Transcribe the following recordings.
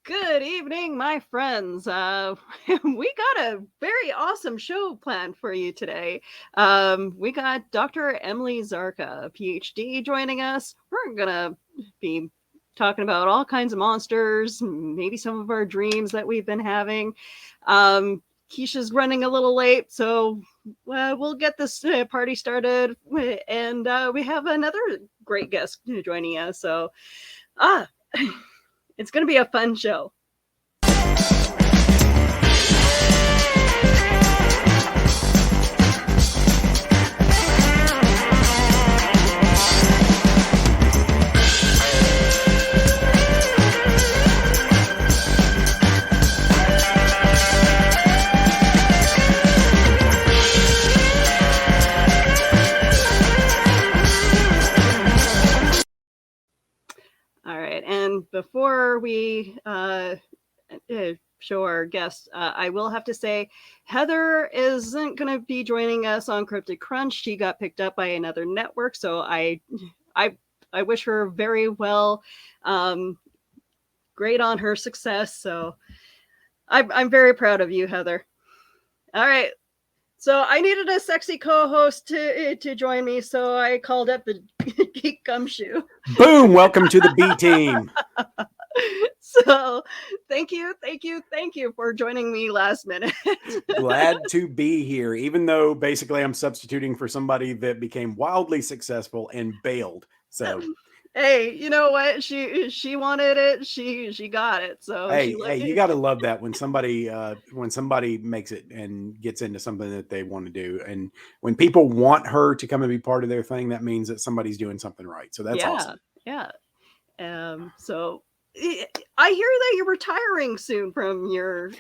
Good evening, my friends. We got a very awesome show planned for you today. We got Dr. Emily Zarka, PhD, joining us. We're gonna be talking about all kinds of monsters, maybe some of our dreams that we've been having. Keisha's running a little late, so we'll get this party started. And we have another great guest joining us. So, ah, it's going to be a fun show. All right, and before we show our guest, I will have to say Heather isn't going to be joining us on Cryptic Crunch. She got picked up by another network, so I wish her very well. Great on her success. So I'm very proud of you, Heather. All right. So I needed a sexy co-host to join me, so I called up the Geek Gumshoe. Boom! Welcome to the B team. So thank you for joining me last minute. Glad to be here, even though basically I'm substituting for somebody that became wildly successful and bailed. So hey, you know what? She wanted it. She got it. So hey, you got to love that when somebody makes it and gets into something that they want to do, and when people want her to come and be part of their thing, that means that somebody's doing something right. So that's awesome. Yeah. So I hear that you're retiring soon from your.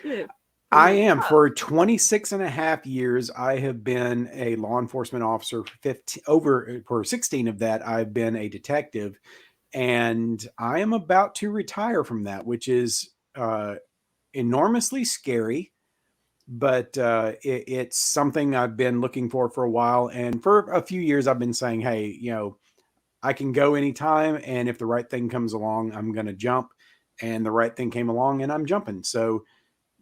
I am. For 26 and a half years, I have been a law enforcement officer. For 16 of that, I've been a detective, and I am about to retire from that, which is enormously scary, but it's something I've been looking for a while. And for a few years, I've been saying, hey, I can go anytime, and if the right thing comes along, I'm going to jump. And the right thing came along, and I'm jumping. So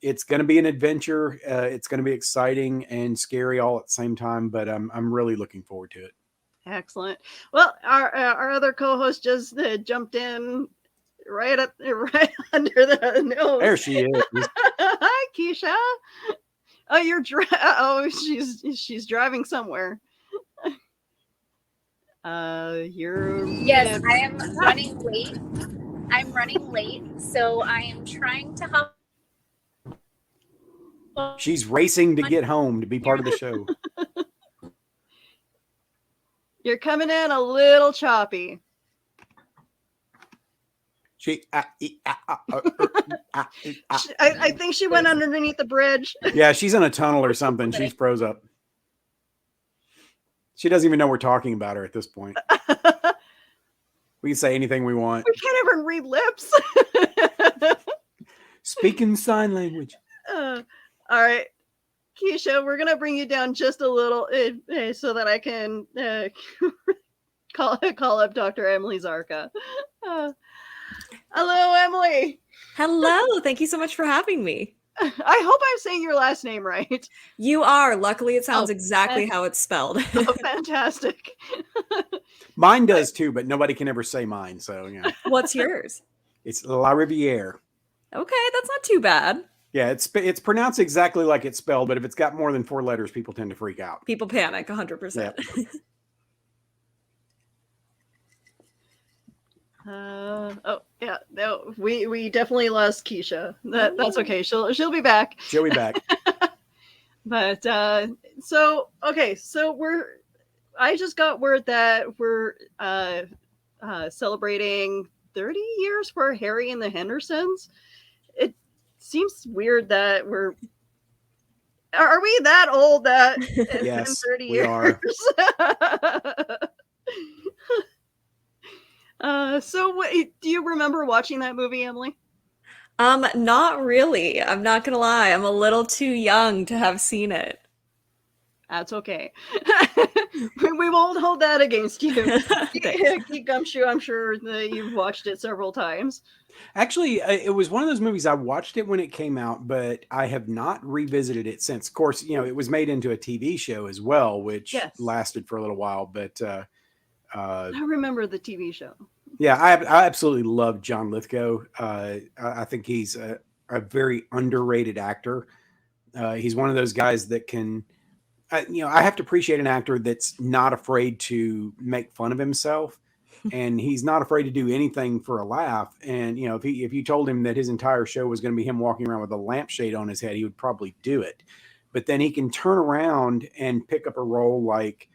it's going to be an adventure. It's going to be exciting and scary all at the same time, but I'm really looking forward to it. Excellent. Well, our other co-host just jumped in right under the nose. There she is. Hi, Keisha. Oh, she's driving somewhere. Yes, I am running late. I'm running late, so I am trying to hop. She's racing to get home to be part of the show. You're coming in a little choppy. I think she went underneath the bridge. Yeah, she's in a tunnel or something. She's froze up. She doesn't even know we're talking about her at this point. We can say anything we want. We can't even read lips. Speaking sign language. All right, Keisha, we're going to bring you down just a little so that I can call up Dr. Emily Zarka. Hello, Emily. Hello. Thank you so much for having me. I hope I'm saying your last name right. You are. Luckily, it sounds exactly how it's spelled. Oh, fantastic. Mine does too, but nobody can ever say mine. So, What's yours? It's La Riviere. Okay, that's not too bad. Yeah, it's pronounced exactly like it's spelled, but if it's got more than 4 letters, people tend to freak out. People panic 100%. Yep. Oh yeah, no, we definitely lost Keisha. That's okay. She'll be back. She'll be back. But so I just got word that we're celebrating 30 years for Harry and the Hendersons. It seems weird that are we that old that it's yes, been 30 we years? Are. So do you remember watching that movie, Emily? Not really. I'm not gonna lie. I'm a little too young to have seen it. That's okay. We won't hold that against you. Geek Gumshoe, I'm sure that you've watched it several times. Actually, it was one of those movies. I watched it when it came out, but I have not revisited it since. Of course, it was made into a TV show as well, which Yes, lasted for a little while. But I remember the TV show. yeah, I absolutely love John Lithgow. I think he's a very underrated actor. He's one of those guys that can, I have to appreciate an actor that's not afraid to make fun of himself, and he's not afraid to do anything for a laugh. And if you told him that his entire show was going to be him walking around with a lampshade on his head, he would probably do it. But then he can turn around and pick up a role like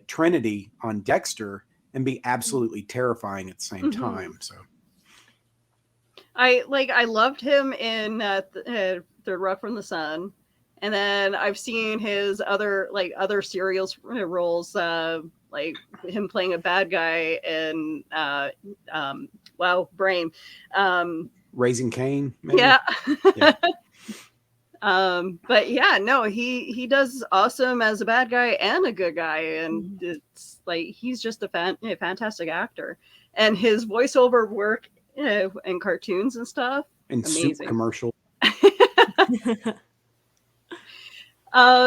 Trinity on Dexter and be absolutely terrifying at the same time. So I loved him in Third Rock from the Sun, and then I've seen his other serials roles, like him playing a bad guy in wow, brain, Raising Cain, maybe? yeah. Yeah. But yeah, no, he does awesome as a bad guy and a good guy, and it's like he's just a fantastic actor, and his voiceover work and cartoons and stuff, And amazing. soup commercial.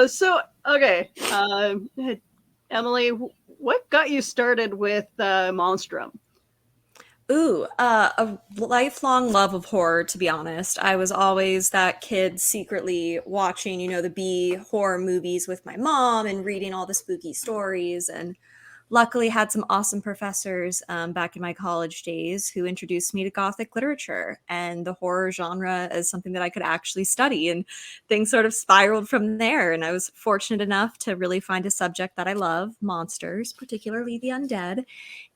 So okay, Emily, what got you started with Monstrum? Ooh, a lifelong love of horror, to be honest. I was always that kid secretly watching, the B horror movies with my mom and reading all the spooky stories. And luckily had some awesome professors back in my college days who introduced me to Gothic literature and the horror genre as something that I could actually study. And things sort of spiraled from there. And I was fortunate enough to really find a subject that I love, monsters, particularly the undead.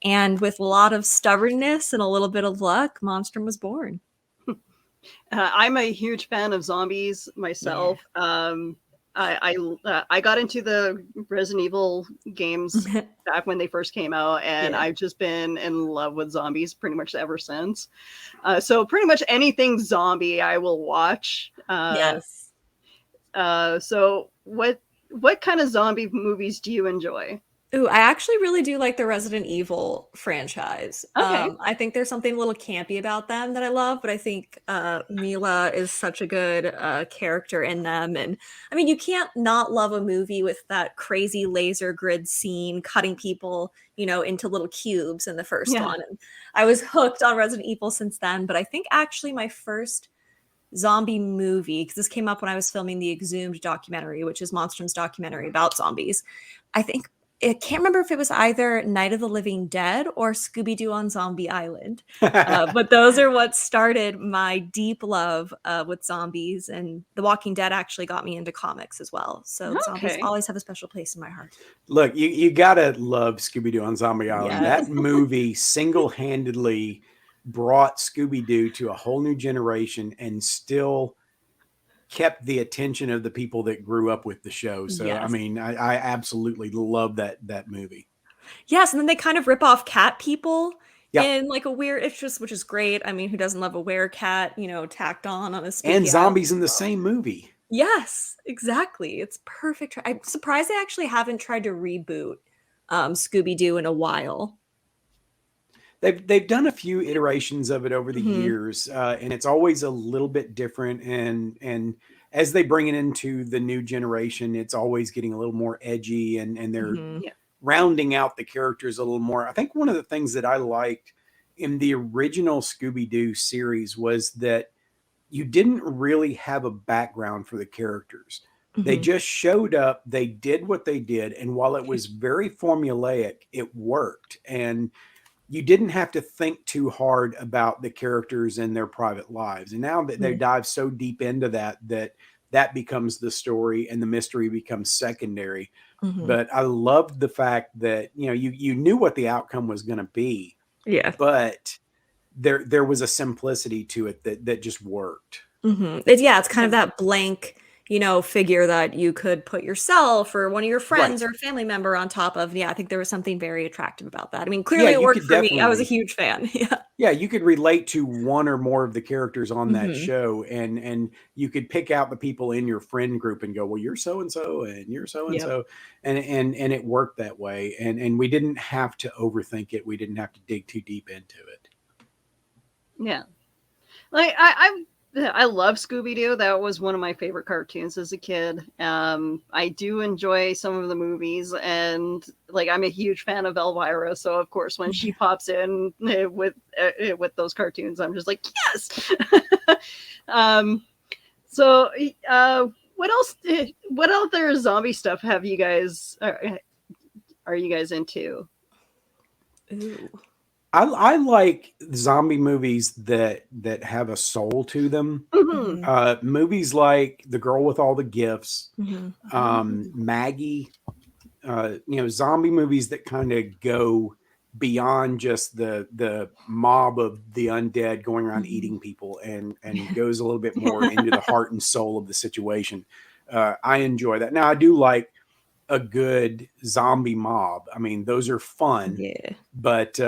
And with a lot of stubbornness and a little bit of luck, Monstrum was born. I'm a huge fan of zombies myself. Yeah. I got into the Resident Evil games back when they first came out, and I've just been in love with zombies pretty much ever since. So pretty much anything zombie I will watch. Yes. So what kind of zombie movies do you enjoy? Ooh, I actually really do like the Resident Evil franchise. Okay. I think there's something a little campy about them that I love, but I think Mila is such a good character in them. And I mean, you can't not love a movie with that crazy laser grid scene cutting people, into little cubes in the first one. And I was hooked on Resident Evil since then, but I think actually my first zombie movie, because this came up when I was filming the Exhumed documentary, which is Monstrum's documentary about zombies. I can't remember if it was either Night of the Living Dead or Scooby-Doo on Zombie Island. But those are what started my deep love with zombies. And The Walking Dead actually got me into comics as well. So zombies always have a special place in my heart. Look, you got to love Scooby-Doo on Zombie Island. Yes. That movie single-handedly brought Scooby-Doo to a whole new generation and still kept the attention of the people that grew up with the show. So, yes. I mean, I absolutely love that movie. Yes, and then they kind of rip off cat people in like a weird, which is great. I mean, who doesn't love a werecat, tacked on a spooky and zombies in the same movie. Yes, exactly. It's perfect. I'm surprised they actually haven't tried to reboot Scooby-Doo in a while. They've done a few iterations of it over the years, and it's always a little bit different. And as they bring it into the new generation, it's always getting a little more edgy, and they're rounding out the characters a little more. I think one of the things that I liked in the original Scooby-Doo series was that you didn't really have a background for the characters. They just showed up, they did what they did, and while it was very formulaic, it worked. And you didn't have to think too hard about the characters and their private lives. And now that they dive so deep into that becomes the story, and the mystery becomes secondary. But I loved the fact that, you knew what the outcome was going to be. Yeah. But there was a simplicity to it that just worked. It's kind of that blank, figure that you could put yourself or one of your friends or family member on top of. Yeah, I think there was something very attractive about that. I mean, clearly it worked for me. I was a huge fan. Yeah, you could relate to one or more of the characters on that show, and you could pick out the people in your friend group and go, well, you're so-and-so and you're so-and-so. And it worked that way. And we didn't have to overthink it. We didn't have to dig too deep into it. Yeah. Like I love Scooby-Doo. That was one of my favorite cartoons as a kid. I do enjoy some of the movies, and like I'm a huge fan of Elvira. So of course, when she pops in with those cartoons, I'm just like, yes. um, so what else? What other zombie stuff have you guys are you guys into? Ooh. I like zombie movies that have a soul to them. Movies like The Girl with All the Gifts, Maggie, zombie movies that kind of go beyond just the mob of the undead going around eating people and goes a little bit more into the heart and soul of the situation. I enjoy that. Now I do like a good zombie mob. I mean, those are fun, but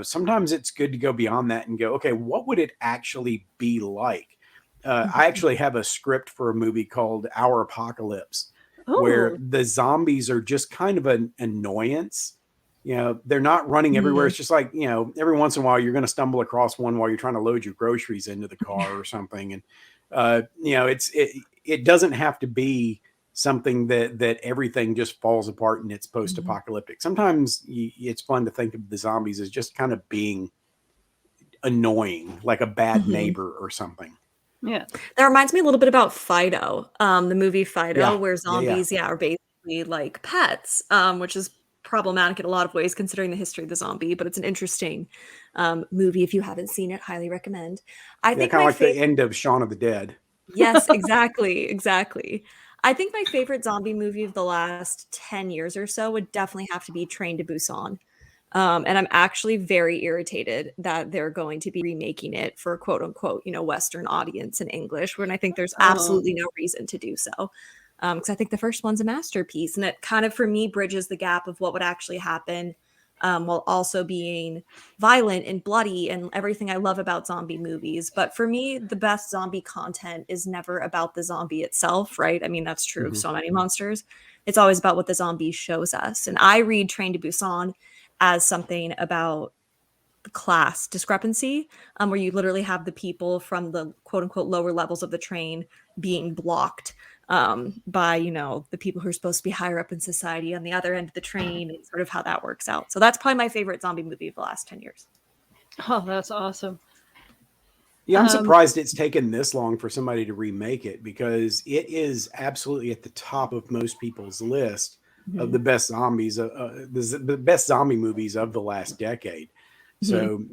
sometimes it's good to go beyond that and go, okay, what would it actually be like? I actually have a script for a movie called Our Apocalypse, where the zombies are just kind of an annoyance. They're not running everywhere. It's just like, every once in a while you're going to stumble across one while you're trying to load your groceries into the car or something. And, it doesn't have to be something that everything just falls apart and it's post-apocalyptic. Sometimes it's fun to think of the zombies as just kind of being annoying, like a bad neighbor or something. Yeah. That reminds me a little bit about Fido, the movie Fido, where zombies, are basically like pets, which is problematic in a lot of ways considering the history of the zombie, but it's an interesting movie. If you haven't seen it, highly recommend. I think kind of like the end of Shaun of the Dead. Yes, exactly. I think my favorite zombie movie of the last 10 years or so would definitely have to be Train to Busan. And I'm actually very irritated that they're going to be remaking it for quote unquote, Western audience in English, when I think there's absolutely no reason to do so. Because I think the first one's a masterpiece, and it kind of, for me, bridges the gap of what would actually happen while also being violent and bloody and everything I love about zombie movies. But for me, the best zombie content is never about the zombie itself, right? I mean, that's true of so many monsters. It's always about what the zombie shows us. And I read Train to Busan as something about the class discrepancy, where you literally have the people from the quote unquote lower levels of the train being blocked by, the people who are supposed to be higher up in society on the other end of the train, and sort of how that works out. So that's probably my favorite zombie movie of the last 10 years. Oh, that's awesome. Yeah, I'm surprised it's taken this long for somebody to remake it, because it is absolutely at the top of most people's list of the best zombies, the best zombie movies of the last decade. So,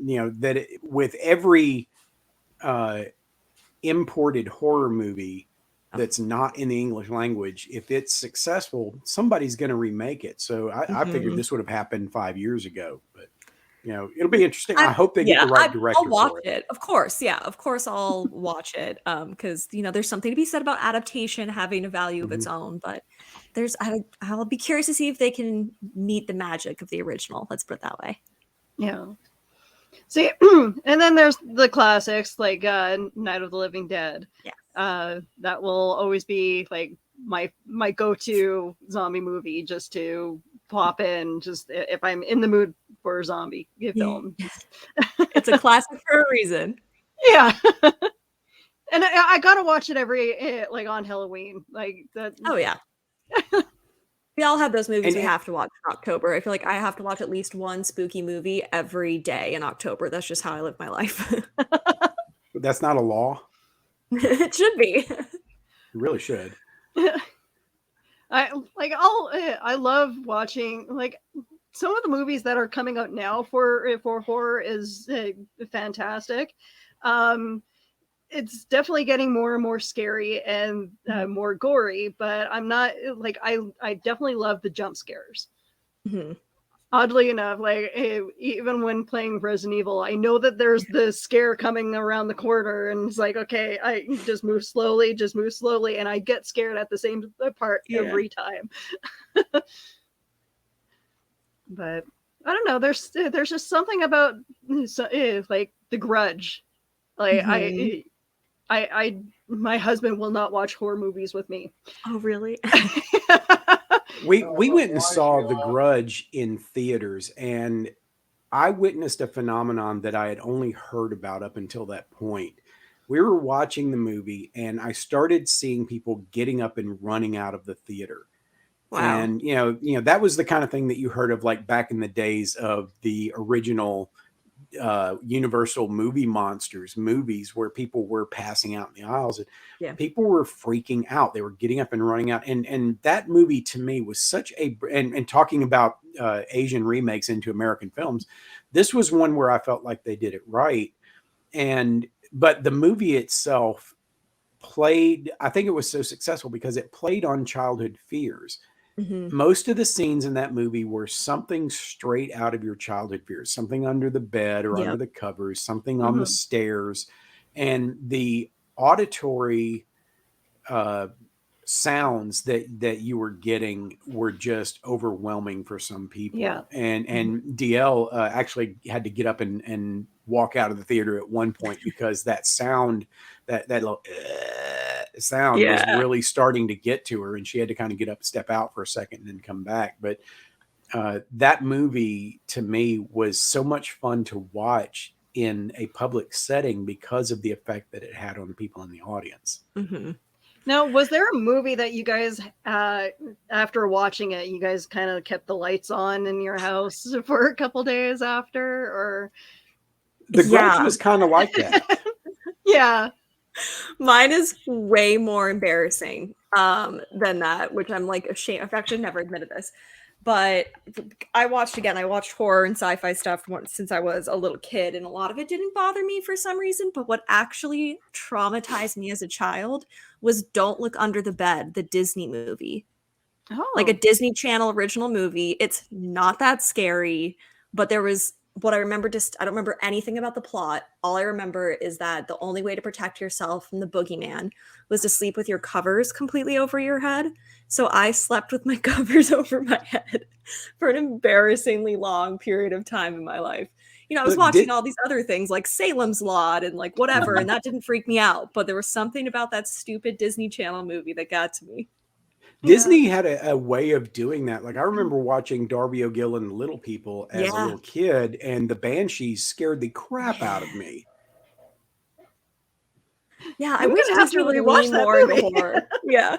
with every imported horror movie that's not in the English language, if it's successful, somebody's going to remake it. So I figured this would have happened 5 years ago, but it'll be interesting. I hope they get the right director. I'll watch it. Of course. Yeah, of course I'll watch it. Because there's something to be said about adaptation having a value of its own, but I'll be curious to see if they can meet the magic of the original. Let's put it that way. Yeah. See, and then there's the classics like Night of the Living Dead. Yeah. That will always be like my go-to zombie movie, just to pop in, just if I'm in the mood for a zombie film. It's a classic for a reason. Yeah. And I gotta watch it every like on Halloween, like that. Oh yeah. We all have those movies we have to watch in October. I feel like I have to watch at least one spooky movie every day in October. That's just how I live my life. But that's not a law. It should be. You really should. I love watching like some of the movies that are coming out now for horror is fantastic. It's definitely getting more and more scary and more gory, but I'm not like I definitely love the jump scares. Oddly enough, like even when playing Resident Evil, I know that there's the scare coming around the corner, and it's like, okay, I just move slowly, and I get scared at the same part every time. But I don't know. There's just something about like The Grudge. Like I my husband will not watch horror movies with me. Oh, really? We went and saw The Grudge in theaters, and I witnessed a phenomenon that I had only heard about up until that point. We were watching the movie, and I started seeing people getting up and running out of the theater. Wow. And that was the kind of thing that you heard of like back in the days of the original Universal movie monsters movies, where people were passing out in the aisles, and Yeah. people were freaking out. They were getting up and running out. And that movie to me was such a, and talking about Asian remakes into American films, this was one where I felt like they did it right. But the movie itself played, I think it was so successful because it played on childhood fears. Most of the scenes in that movie were something straight out of your childhood fears, something under the bed or under the covers, something on the stairs. And the auditory sounds that you were getting were just overwhelming for some people. Yeah. And DL actually had to get up and walk out of the theater at one point because that sound, that little sound was really starting to get to her, and she had to kind of get up, step out for a second, and then come back. But that movie to me was so much fun to watch in a public setting because of the effect that it had on the people in the audience. Now, was there a movie that you guys, after watching it, you guys kind of kept the lights on in your house for a couple days after, or? The Grudge was kind of like that. Yeah. Mine is way more embarrassing than that, which I'm like ashamed. I've actually never admitted this, but I watched horror and sci-fi stuff since I was a little kid, and a lot of it didn't bother me for some reason. But what actually traumatized me as a child was Don't Look Under the Bed, the Disney movie. Like a Disney Channel original movie. It's not that scary, but there was what I remember, I don't remember anything about the plot. All I remember is that the only way to protect yourself from the boogeyman was to sleep with your covers completely over your head. So I slept with my covers over my head for an embarrassingly long period of time in my life. I was watching all these other things like Salem's Lot and like whatever, and that didn't freak me out. But there was something about that stupid Disney Channel movie that got to me. Disney had a way of doing that. Like I remember watching Darby O'Gill and the Little People as a little kid, and the Banshees scared the crap out of me. Yeah, I wish Disney would lean more into horror. Yeah.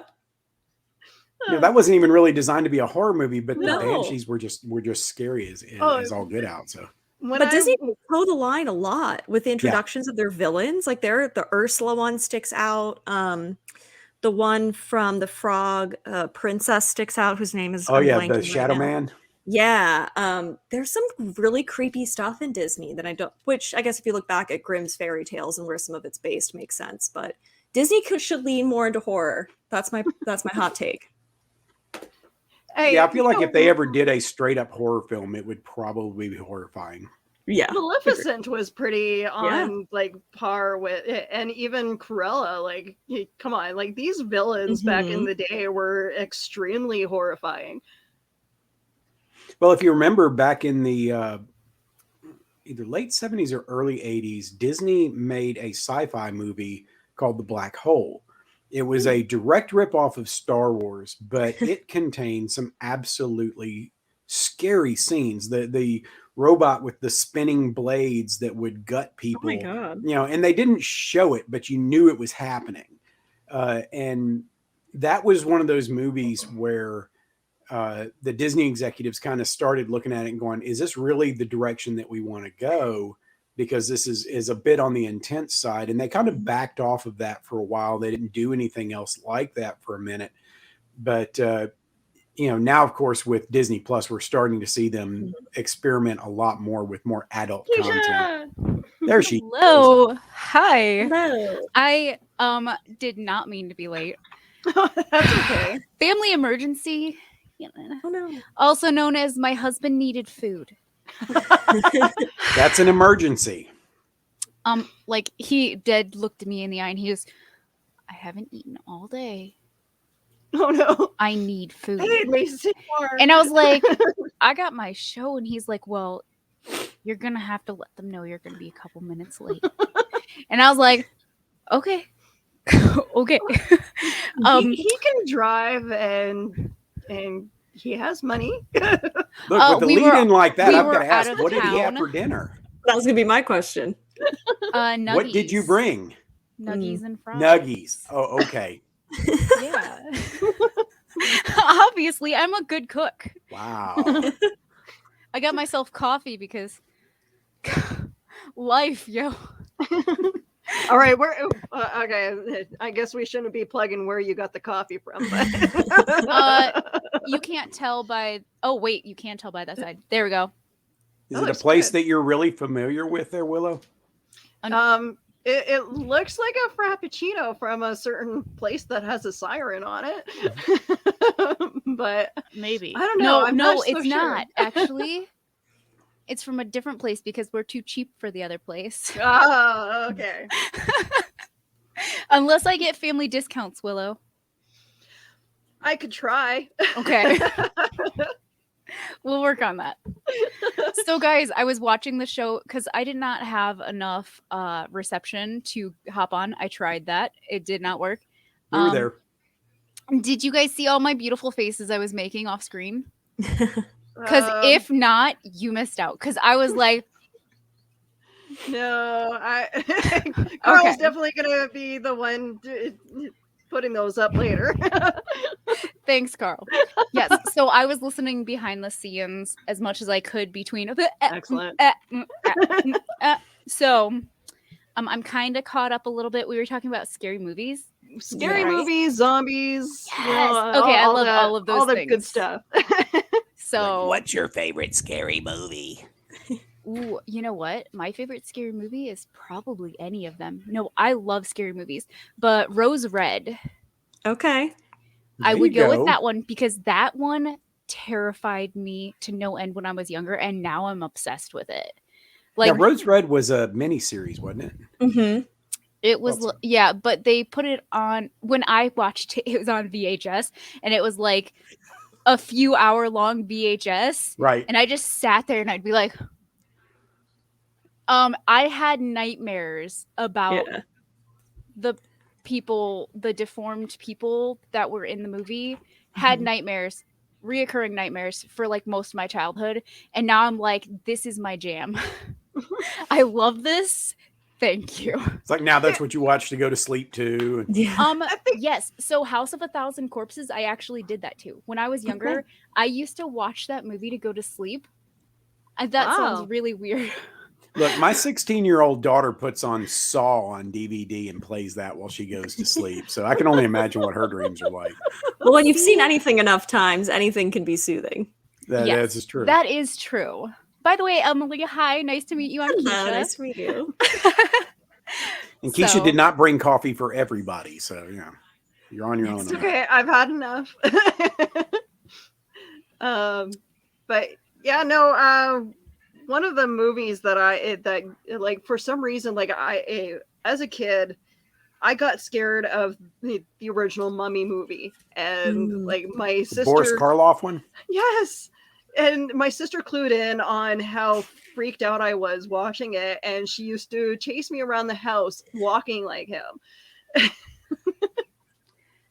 That wasn't even really designed to be a horror movie, but the Banshees were just scary as all get out. So, but Disney toe the line a lot with the introductions of their villains. Like the Ursula one sticks out. The one from the Frog Princess sticks out, whose name is the Shadow Man. Yeah, there's some really creepy stuff in Disney that I don't. Which I guess if you look back at Grimm's fairy tales and where some of it's based, makes sense. But Disney should lean more into horror. That's my hot take. I feel like if they ever did a straight up horror film, it would probably be horrifying. Yeah, Maleficent was pretty on like par with it, and even Cruella. Like, come on, like these villains back in the day were extremely horrifying. Well, if you remember back in the either late 70s or early 80s, Disney made a sci-fi movie called The Black Hole. It was a direct ripoff of Star Wars, but it contained some absolutely scary scenes. The robot with the spinning blades that would gut people. Oh my God. And they didn't show it, but you knew it was happening. And that was one of those movies where the Disney executives kind of started looking at it and going, is this really the direction that we want to go? Because this is a bit on the intense side. And they kind of backed off of that for a while. They didn't do anything else like that for a minute. But, now, of course, with Disney Plus, we're starting to see them experiment a lot more with more adult content. There she is. Hello. Hi. Hello. I did not mean to be late. That's okay. Family emergency. Oh no. Also known as my husband needed food. That's an emergency. Like he did looked at me in the eye and he goes, I haven't eaten all day. Oh no. I need food. And I was like, I got my show. And he's like, well, you're going to have to let them know you're going to be a couple minutes late. And I was like, okay. Okay. He can drive and he has money. Look, with the we lead in like that, we I've were got to out ask, of what did he have town. for dinner? That was gonna be my question. Nuggies. What did you bring? Nuggies and fries. Nuggies. Oh, okay. Yeah. Obviously, I'm a good cook. Wow. I got myself coffee because life, yo. All right, we're okay. I guess we shouldn't be plugging where you got the coffee from, but You can't tell by. Oh wait, you can tell by that side. There we go. Is Oh, it a it's place good. that you're really familiar with there, Willow? It looks like a frappuccino from a certain place that has a siren on it. But Maybe. I don't know. No, I'm no, not so it's sure. not actually. It's from a different place because we're too cheap for the other place. Oh, okay. Unless I get family discounts, Willow. I could try. Okay. We'll work on that. So, guys, I was watching the show because I did not have enough reception to hop on. I tried that. It did not work. We were there. Did you guys see all my beautiful faces I was making off screen? Because if not, you missed out. Because I was like, no, Carl's Okay. definitely gonna be the one putting those up later. thanks, Carl. Yes. So I was listening behind the scenes as much as I could between. Excellent. So I'm kind of caught up a little bit. We were talking about scary movies. Scary Right. movies, zombies. Yes. Okay, I love all of those all the things. good stuff. So What's your favorite scary movie? ooh, you know what? My favorite scary movie is probably any of them. No, I love scary movies, but Rose Red. Okay. I There would you go go. with that one because that one terrified me to no end when I was younger, and now I'm obsessed with it. Like Yeah, Rose Red was a miniseries, wasn't it? Mm-hmm. it was, Thought so. yeah, but they put it on when I watched it. It was on VHS, and it was like a few hour long VHS, Right. and I just sat there and I'd be like, I had nightmares about Yeah. the people, the deformed people that were in the movie, had Mhm. nightmares, reoccurring nightmares for like most of my childhood. And now I'm like, this is my jam. I love this. Thank you. It's like now that's what you watch to go to sleep to. Yeah. Yes. So House of a Thousand Corpses, I actually did that too. When I was younger, Okay. I used to watch that movie to go to sleep. And that Wow. sounds really weird. Look, my 16-year-old daughter puts on Saw on DVD and plays that while she goes to sleep. So I can only imagine what her dreams are like. Well, when you've seen anything enough times, anything can be soothing. Yes, That's true. That is true. By the way, Emily, hi. Nice to meet you. I'm Hello, Keisha. nice to meet you. And Keisha So- did not bring coffee for everybody. So, yeah, you're on your own. It's on that. okay. I've had enough. But yeah, no. One of the movies that like for some reason, like as a kid, I got scared of the original Mummy movie, and like my The sister, Boris Karloff one? yes, and my sister clued in on how freaked out I was watching it, and she used to chase me around the house walking like him.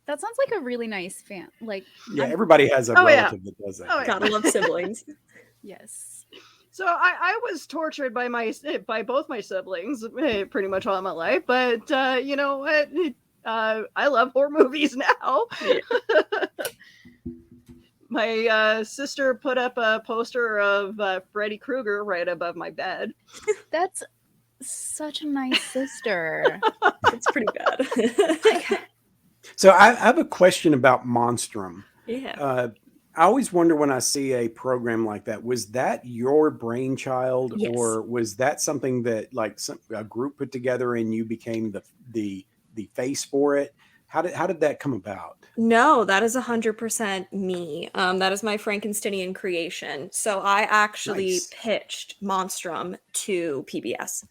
That sounds like a really nice fan. Like, Yeah, everybody has a Oh, yeah. relative that does that. Oh, yeah. Gotta love siblings. yes. So I was tortured by both my siblings pretty much all my life, but you know what? I love horror movies now. My sister put up a poster of Freddy Krueger right above my bed. That's such a nice sister. It's pretty bad. So I have a question about Monstrum. Yeah. I always wonder when I see a program like that, was that your brainchild, Yes. or was that something that like a group put together and you became the face for it? How did that come about? No, that is 100% me. That is my Frankensteinian creation. So I actually Nice. pitched Monstrum to PBS.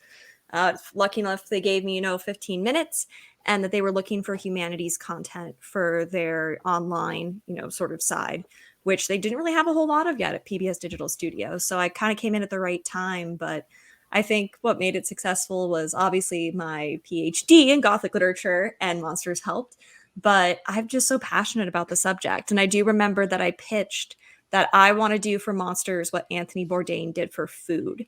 Lucky enough, they gave me, 15 minutes, and that they were looking for humanities content for their online, sort of side, which they didn't really have a whole lot of yet at PBS Digital Studios. So I kind of came in at the right time, but I think what made it successful was obviously my PhD in Gothic literature, and monsters helped. But I'm just so passionate about the subject. And I do remember that I pitched that I want to do for monsters what Anthony Bourdain did for food.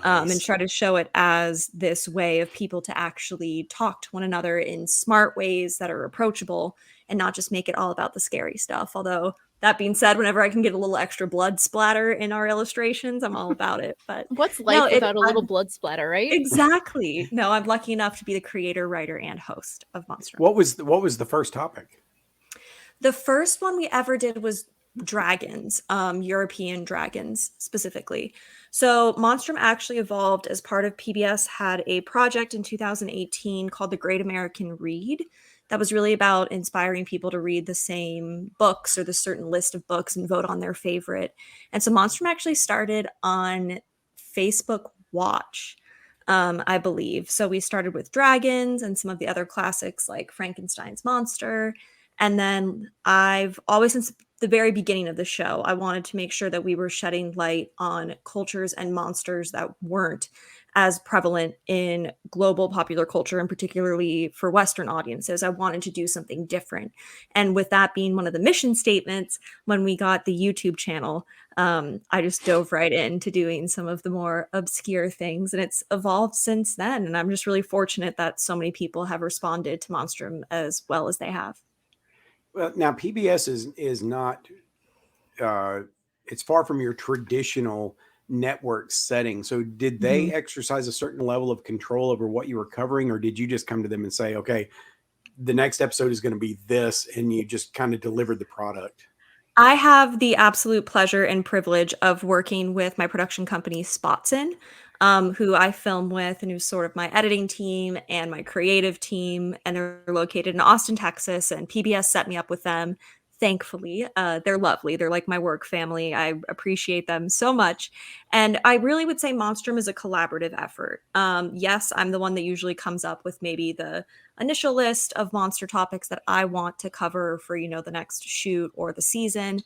And Nice. try to show it as this way of people to actually talk to one another in smart ways that are approachable and not just make it all about the scary stuff. Although, that being said, whenever I can get a little extra blood splatter in our illustrations, I'm all about it. But What's life without a little blood splatter, right? Exactly. No, I'm lucky enough to be the creator, writer, and host of Monster. What was the first topic? The first one we ever did was dragons, European dragons specifically. So Monstrum actually evolved as part of PBS had a project in 2018 called The Great American Read that was really about inspiring people to read the same books or the certain list of books and vote on their favorite. And so Monstrum actually started on Facebook Watch, I believe. So we started with dragons and some of the other classics like Frankenstein's monster. And then I've always, since the very beginning of the show, I wanted to make sure that we were shedding light on cultures and monsters that weren't as prevalent in global popular culture, and particularly for Western audiences. I wanted to do something different. And with that being one of the mission statements, when we got the YouTube channel, I just dove right into doing some of the more obscure things. And it's evolved since then. And I'm just really fortunate that so many people have responded to Monstrum as well as they have. Well, now PBS is not. It's far from your traditional network setting. So, did they exercise a certain level of control over what you were covering, or did you just come to them and say, "Okay, the next episode is going to be this," and you just kind of delivered the product? I have the absolute pleasure and privilege of working with my production company, Spotson, who I film with, and who's sort of my editing team and my creative team. And they're located in Austin, Texas, and PBS set me up with them. Thankfully, they're lovely. They're like my work family. I appreciate them so much. And I really would say Monstrum is a collaborative effort. Yes, I'm the one that usually comes up with maybe the initial list of monster topics that I want to cover for, the next shoot or the season.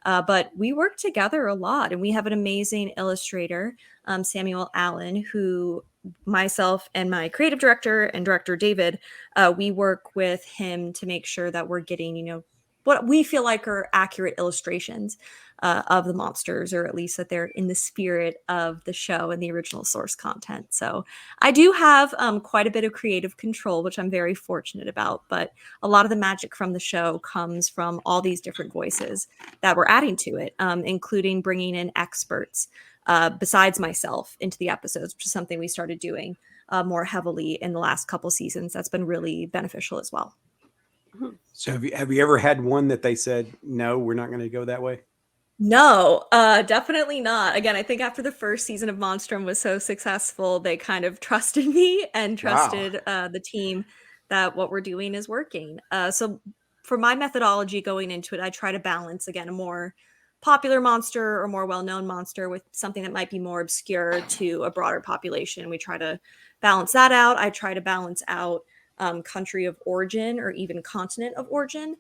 But we work together a lot, and we have an amazing illustrator, Samuel Allen, who myself and my creative director and director David, we work with him to make sure that we're getting, what we feel like are accurate illustrations of the monsters, or at least that they're in the spirit of the show and the original source content. So I do have quite a bit of creative control, which I'm very fortunate about. But a lot of the magic from the show comes from all these different voices that we're adding to it, including bringing in experts besides myself into the episodes, which is something we started doing more heavily in the last couple seasons. That's been really beneficial as well. So have you ever had one that they said, no, we're not going to go that way? No, definitely not. Again, I think after the first season of Monstrum was so successful, they kind of trusted me and trusted the team that what we're doing is working. So for my methodology going into it, I try to balance, again, a more popular monster or more well-known monster with something that might be more obscure to a broader population. We try to balance that out. I try to balance out country of origin or even continent of origin,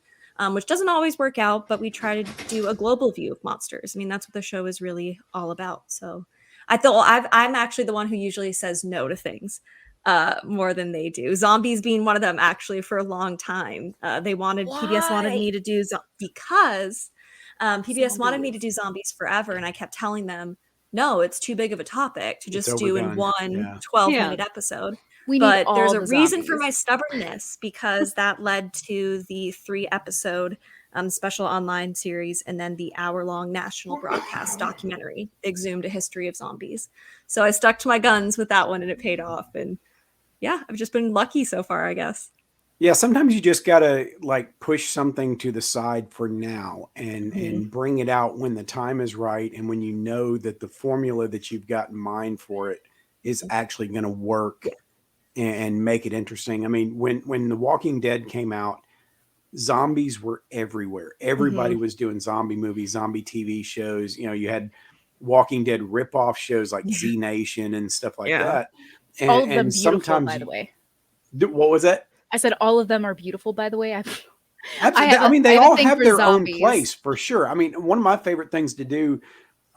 which doesn't always work out, but we try to do a global view of monsters. I mean, that's what the show is really all about. So I thought I'm actually the one who usually says no to things more than they do. Zombies being one of them, actually, for a long time. PBS wanted me to do because PBS wanted me to do zombies forever. And I kept telling them, no, it's too big of a topic to just do in one 12-minute episode. But there's a reason for my stubbornness, because that led to the 3-episode special online series and then the hour-long national broadcast documentary, Exhumed: A History of Zombies. So I stuck to my guns with that one, and it paid off. And yeah, I've just been lucky so far, I guess. Yeah, sometimes you just gotta push something to the side for now and bring it out when the time is right, and when you know that the formula that you've got in mind for it is actually going to work. And make it interesting. I mean, when The Walking Dead came out, zombies were everywhere. Everybody was doing zombie movies, zombie TV shows. You had Walking Dead ripoff shows like Z Nation and stuff like that. And, all of them beautiful, by the way. What was that? I said all of them are beautiful, by the way. They all have their own place, for sure. I mean, one of my favorite things to do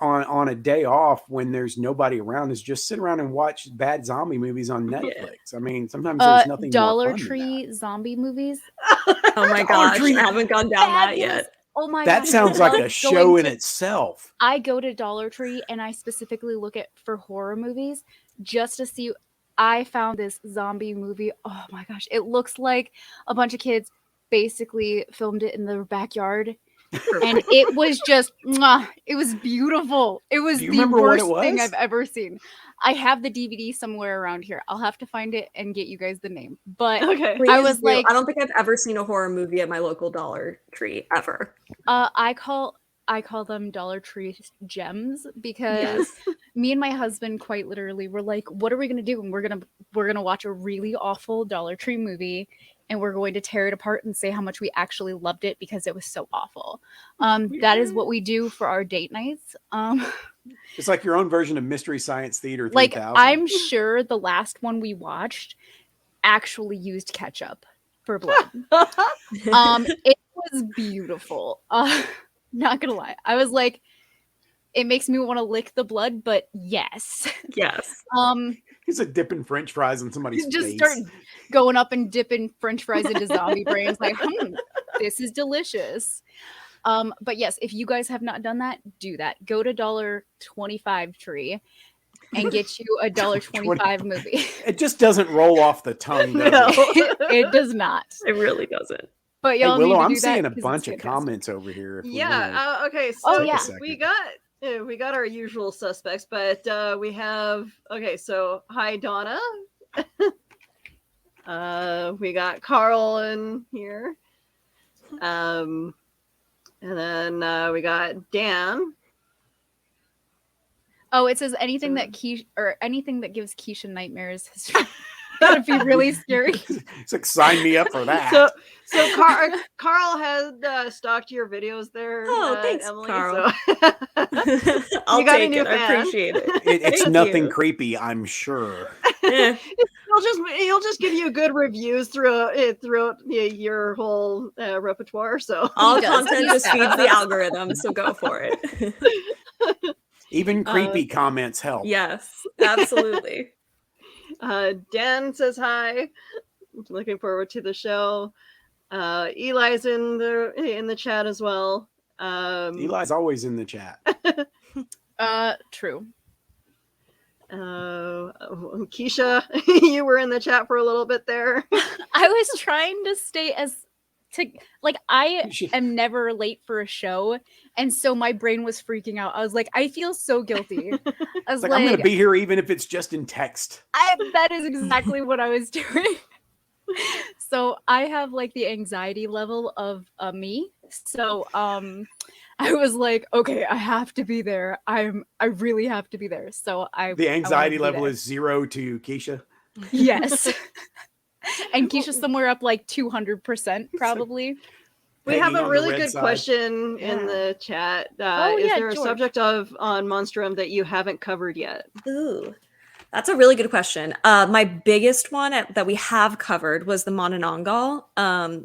on a day off when there's nobody around is just sit around and watch bad zombie movies on Netflix. I mean, sometimes there's nothing Dollar more fun Tree zombie movies. Oh my gosh, I haven't gone down that yet. Oh my That gosh, sounds I like a love show going in to- itself. I go to Dollar Tree and I specifically look at for horror movies just to see. I found this zombie movie. Oh my gosh, it looks like a bunch of kids basically filmed it in their backyard, and it was just, mwah, it was beautiful. It was Do you the remember what worst it thing was? I've ever seen. I have the DVD somewhere around here. I'll have to find it and get you guys the name. But Okay. I was do. like, I don't think I've ever seen a horror movie at my local Dollar Tree ever. I call them Dollar Tree gems because me and my husband quite literally were like, what are we gonna do? And we're gonna watch a really awful Dollar Tree movie and we're going to tear it apart and say how much we actually loved it because it was so awful. That is what we do for our date nights. It's like your own version of Mystery Science Theater 3000. Like I'm sure the last one we watched actually used ketchup for blood. It was beautiful. Not gonna lie, I was like, it makes me want to lick the blood, but yes. Yes. He's a dipping French fries in somebody's Just face. start going up and dipping French fries into zombie brains, like, this is delicious. But yes, if you guys have not done that, do that. Go to $1.25 Tree and get you a $1.25 movie. It just doesn't roll off the tongue, does it? It does not. It really doesn't. But Hey, y'all Willow, need to I'm do that seeing a 'cause it's bunch of fantastic. comments over here. If we wanna Yeah. Okay. So Oh, yeah. we got our usual suspects, but we have. Okay. So hi, Donna. We got Carl in here. And then we got Dan. Oh, it says anything that anything that gives Keisha nightmares has gotta be really scary. It's like, sign me up for that. So Carl had stalked your videos there. Oh, thanks, Emily. Carl. So I'll You got a take new it. I fan. appreciate it. It's Thank nothing you. creepy, I'm sure. Eh, he'll just give you good reviews throughout your whole repertoire. So all He does. content He's just fast. feeds the algorithm, so go for it. Even creepy comments help. Yes, absolutely. Dan says hi. Looking forward to the show. Eli's in the chat as well. Eli's always in the chat. True. Keisha, you were in the chat for a little bit there. I was trying to stay I She- am never late for a show, and so my brain was freaking out. I was like, I feel so guilty. I was It's like, I'm going to be here even if it's just in text. that is exactly what I was doing. So I have like the anxiety level of me. So I was like, okay, I have to be there. I really have to be there. So The anxiety I wanna be level there. is 0 to Keisha. Yes. And Keisha's somewhere up like 200% probably. We Hanging have a on the really red good side. question in Yeah. the chat. Oh, is yeah, there a George. subject on Monstrum that you haven't covered yet? Ooh, that's a really good question. My biggest one that we have covered was the Manananggal,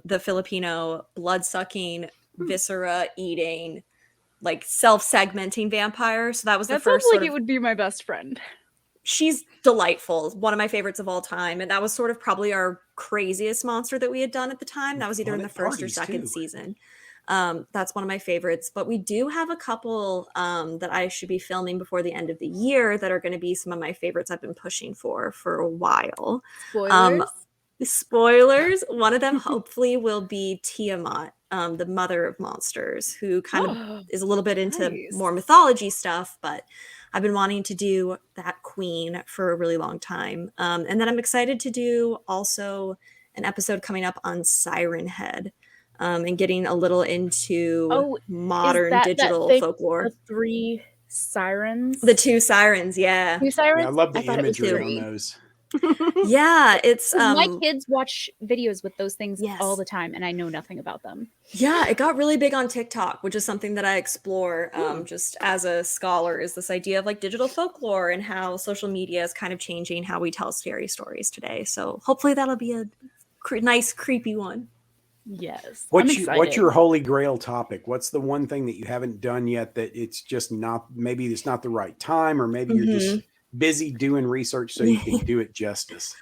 the Filipino blood-sucking, viscera-eating, like self-segmenting vampire. So that was the That first sounds like sort it of. would be my best friend. She's delightful, one of my favorites of all time, and that was sort of probably our craziest monster that we had done at the time. That was either in Fun the at first or parties, second too. season. That's one of my favorites, but we do have a couple that I should be filming before the end of the year that are going to be some of my favorites I've been pushing for a while. Spoilers. Spoilers, one of them hopefully will be Tiamat, the mother of monsters, who kind of is a little bit into Nice. more mythology stuff, but I've been wanting to do that queen for a really long time. And then I'm excited to do also an episode coming up on Siren Head, and getting a little into modern that digital thing, folklore. The 3 sirens. The 2 sirens, yeah. 2 sirens. Yeah, I love the thought it was imagery 3. on those. Yeah, it's 'Cause my kids watch videos with those things Yes. all the time, and I know nothing about them. yeah, it got really big on TikTok, which is something that I explore just as a scholar, is this idea of like digital folklore and how social media is kind of changing how we tell scary stories today. So hopefully that'll be a nice creepy one. Yes. What's your holy grail topic? What's the one thing that you haven't done yet that it's just not, maybe it's not the right time, or maybe you're just busy doing research so you can do it justice?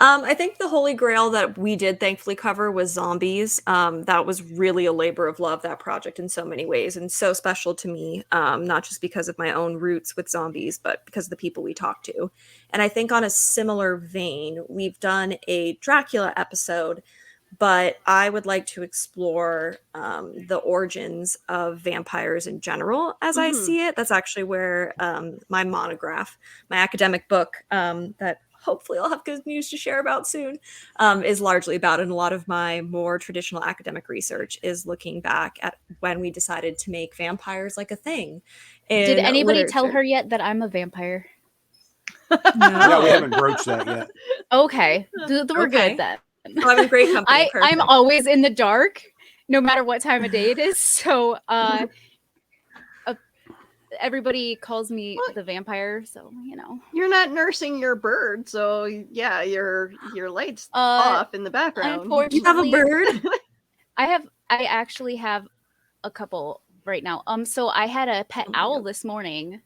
I think the holy grail that we did thankfully cover was zombies. That was really a labor of love, that project, in so many ways, and so special to me, not just because of my own roots with zombies, but because of the people we talked to. And I think on a similar vein, we've done a Dracula episode, but I would like to explore the origins of vampires in general as I see it. That's actually where my monograph, my academic book that hopefully I'll have good news to share about soon, is largely about. And a lot of my more traditional academic research is looking back at when we decided to make vampires like a thing. Did anybody tell literature. her yet that I'm a vampire? No. Yeah, we haven't broached that yet. Okay, we're Okay. good then. Well, I'm in great company. I'm always in the dark, no matter what time of day it is. So everybody calls me the vampire. So You're not nursing your bird, so yeah, your light's off in the background. Unfortunately, You have a bird? I actually have a couple right now. So I had a pet owl this morning.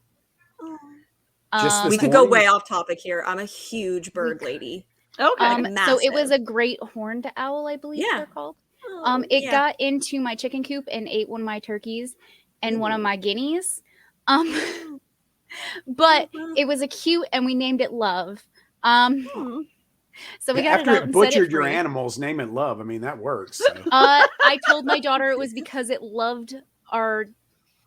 Just this We could go morning? way off topic here. I'm a huge bird lady. Okay. So it was a great horned owl, I believe they're called. It got into my chicken coop and ate one of my turkeys and one of my guineas. But it was a cute, and we named it Love. So we got After it out it and butchered set it your free. animals, name it Love. I mean, that works. So. I told my daughter it was because it loved our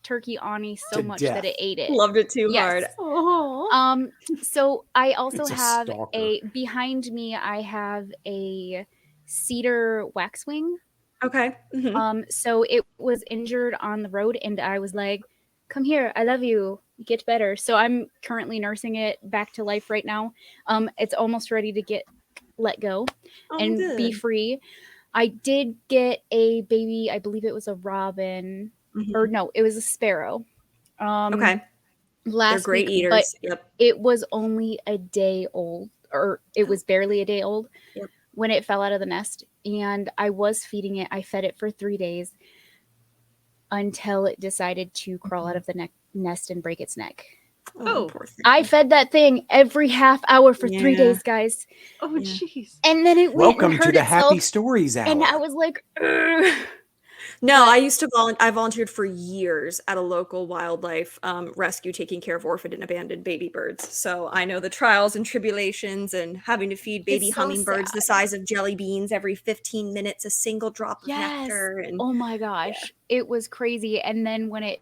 turkey Ani so To much death. that it ate it. Loved it too Yes. hard. So I also It's a have stalker. behind me I have a cedar waxwing. Okay. Mhm. So it was injured on the road, and I was like, come here, I love you, get better. So I'm currently nursing it back to life right now. It's almost ready to get let go and be free. I did get a baby, I believe it was a robin, or no, it was a sparrow. Okay. Last They're great week, eaters. but Yep. it was only a day old, or it was barely a day old when it fell out of the nest, and I was feeding it. I fed it for 3 days until it decided to crawl out of the nest and break its neck. Poor thing. I fed that thing every half hour for 3 days, guys. Oh, jeez. And then it went Welcome and to hurt the itself, Happy Stories Hour. and I was like, ugh. No, I used to I volunteered for years at a local wildlife rescue taking care of orphaned and abandoned baby birds. So I know the trials and tribulations and having to feed baby It's so hummingbirds the sad. size of jelly beans every 15 minutes, a single drop of nectar. And Oh my gosh. It was crazy. And then when it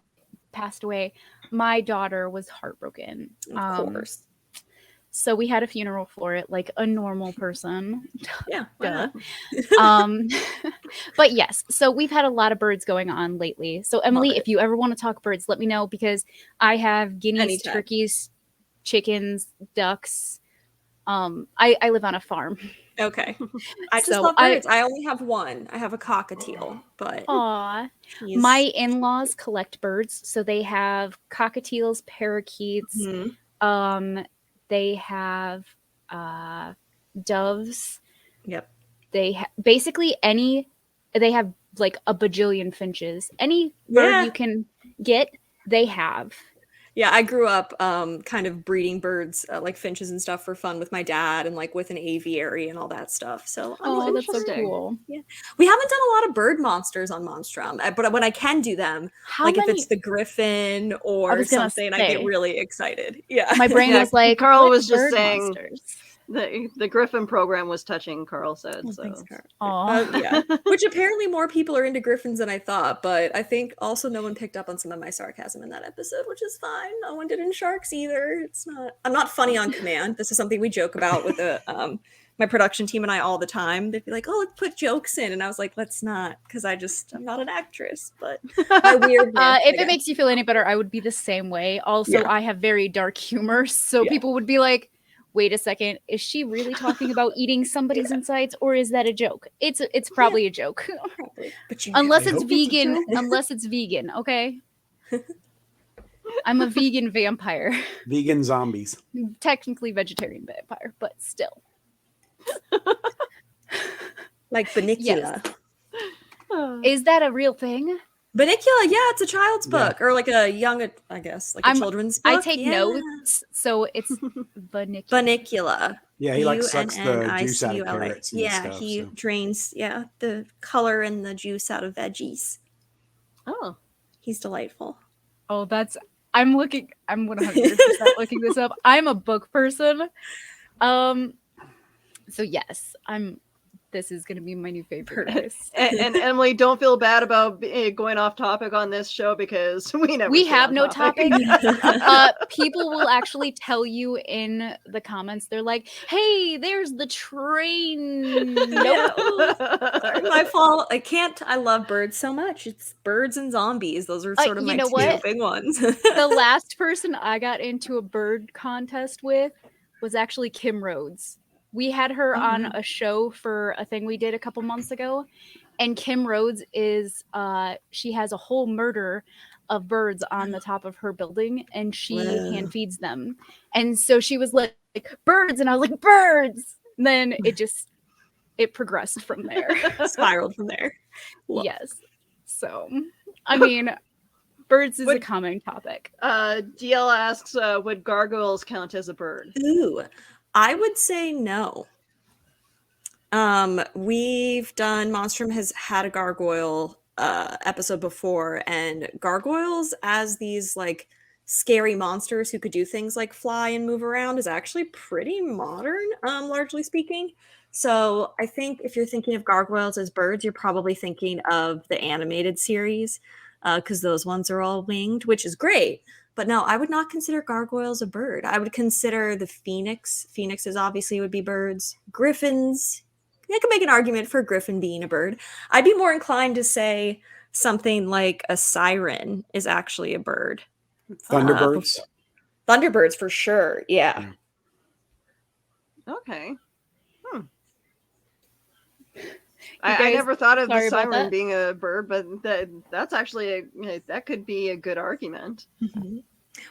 passed away, my daughter was heartbroken. Of course. So we had a funeral for it, like a normal person. Yeah. Duh. But yes, so we've had a lot of birds going on lately. So Emily, if you ever want to talk birds, let me know, because I have guineas, Anytime. turkeys, chickens, ducks. I live on a farm. Okay. I just So love birds. I only have one. I have a cockatiel, but Aw. he's- My in-laws collect birds, so they have cockatiels, parakeets. They have doves. Yep. They basically they have like a bajillion finches. Any bird you can get, they have. Yeah, I grew up kind of breeding birds like finches and stuff for fun with my dad, and like with an aviary and all that stuff. So that's so cool. Yeah, we haven't done a lot of bird monsters on Monstrum, but when I can do them, if it's the griffin or something, I get really excited. Yeah, my brain was like, Carl was just bird saying monsters? the Griffin program was touching, Carl said. So. Thanks, Carl. Yeah, which apparently more people are into griffins than I thought, but I think also no one picked up on some of my sarcasm in that episode, which is fine. No one did in sharks either. I'm not funny on command. This is something we joke about with the my production team and I all the time. They'd be like, "Oh, let's put jokes in," and I was like, "Let's not," because I'm not an actress. But my weirdness, if it makes you feel any better, I would be the same way. Also, I have very dark humor, so people would be like, wait a second, is she really talking about eating somebody's insides, or is that a joke? It's probably a joke. But unless it's vegan, okay? I'm a vegan vampire. Vegan zombies. Technically vegetarian vampire, but still. Like Banicula. Is that a real thing? Bunnicula, yeah, it's a child's book or like a young, I guess, like a children's book. I take notes, so it's Bunnicula. Bunnicula. Yeah, he like sucks the juice out of Bunnicula. carrots and Yeah, stuff. he So. drains the color and the juice out of veggies. Oh, He's delightful. Oh, I'm 100% looking this up. I'm a book person. So yes, this is going to be my new favorite. and Emily, don't feel bad about going off topic on this show because we have no topic. People will actually tell you in the comments. They're like, "Hey, there's the train." Nope. Sorry, my fault. I love birds so much. It's birds and zombies. Those are sort of my two big ones. The last person I got into a bird contest with was actually Kim Rhodes. We had her on a show for a thing we did a couple months ago. And Kim Rhodes is, she has a whole murder of birds on the top of her building and she hand feeds them. And so she was like, birds. And I was like, birds. And then it progressed from there. Spiraled from there. Yes. So, I mean, birds is a common topic. DL asks, would gargoyles count as a bird? Ooh. I would say no. We've done Monstrum has had a gargoyle episode before, and gargoyles as these like scary monsters who could do things like fly and move around is actually pretty modern, largely speaking. So I think if you're thinking of gargoyles as birds, you're probably thinking of the animated series, because those ones are all winged, which is great. But no, I would not consider gargoyles a bird. I would consider the phoenix. Phoenixes obviously would be birds. Griffins, I could make an argument for a griffin being a bird. I'd be more inclined to say something like a siren is actually a bird. Thunderbirds? Thunderbirds for sure, yeah. Okay. I never thought of the siren being a bird, but that's actually that could be a good argument. Mm-hmm.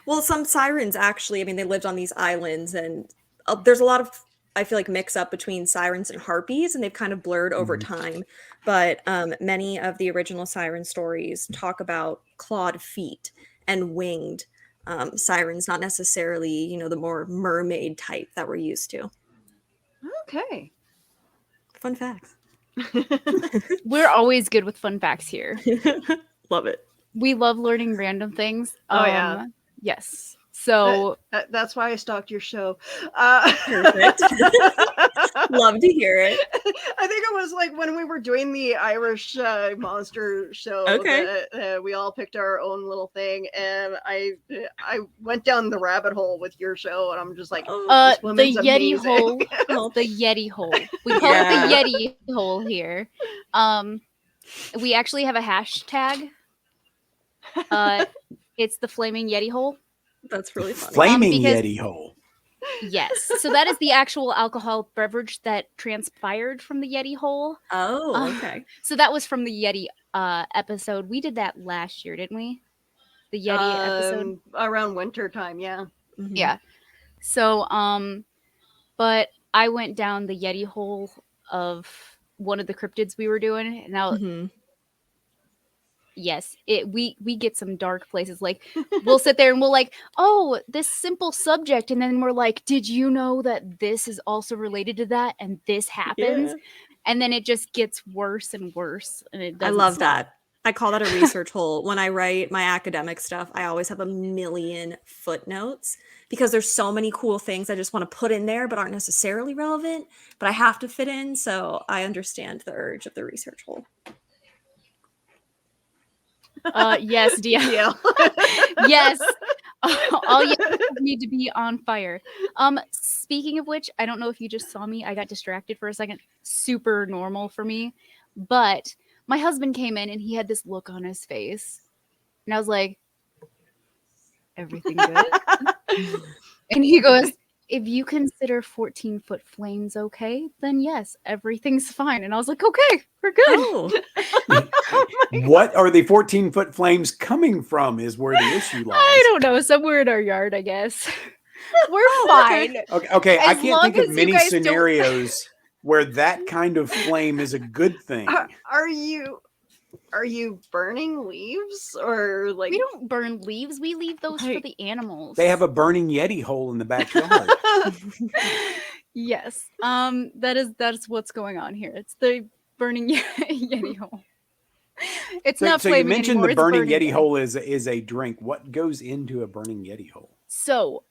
Well, some sirens actually, I mean, they lived on these islands, and there's a lot of, I feel like, mix up between sirens and harpies, and they've kind of blurred over time. But many of the original siren stories talk about clawed feet and winged sirens, not necessarily, the more mermaid type that we're used to. Okay. Fun facts. We're always good with fun facts here. Love it. We love learning random things. Oh, yeah. Yes. So that's why I stalked your show. Perfect. Love to hear it. I think it was like when we were doing the Irish monster show. Okay. We all picked our own little thing, and I went down the rabbit hole with your show, and I'm just like, the Yeti hole. The Yeti hole. We call it the Yeti hole here. We actually have a hashtag. It's the Flaming Yeti hole. That's really funny. Flaming Yeti hole. Yes. So that is the actual alcohol beverage that transpired from the Yeti hole. Oh, okay. So that was from the Yeti episode. We did that last year, didn't we? The Yeti episode around winter time, yeah. Mm-hmm. Yeah. So but I went down the Yeti hole of one of the cryptids we were doing. Now yes, we get some dark places. Like we'll sit there and we'll like, oh, this simple subject, and then we're like, did you know that this is also related to that, and this happens, and then it just gets worse and worse. And I love that. I call that a research hole. When I write my academic stuff, I always have a million footnotes because there's so many cool things I just want to put in there, but aren't necessarily relevant. But I have to fit in, so I understand the urge of the research hole. Yes, DL. Yes. All you need to be on fire. Speaking of which, I don't know if you just saw me. I got distracted for a second. Super normal for me. But my husband came in and he had this look on his face. And I was like, everything good? And he goes, if you consider 14-foot flames okay, then yes, everything's fine. And I was like, okay, we're good. Oh. What are the 14-foot flames coming from is where the issue lies. I don't know. Somewhere in our yard, I guess. We're fine. Okay. I As can't long think of as you many guys scenarios where that kind of flame is a good thing. Are you Are you burning leaves or like? We don't burn leaves. We leave those for Right. the animals. They have a burning Yeti hole in the backyard. Yes. That's what's going on here. It's the burning Yeti hole. It's not So you flaming mentioned anymore. the It's burning burning Yeti wood. hole is a drink. What goes into a burning Yeti hole? So,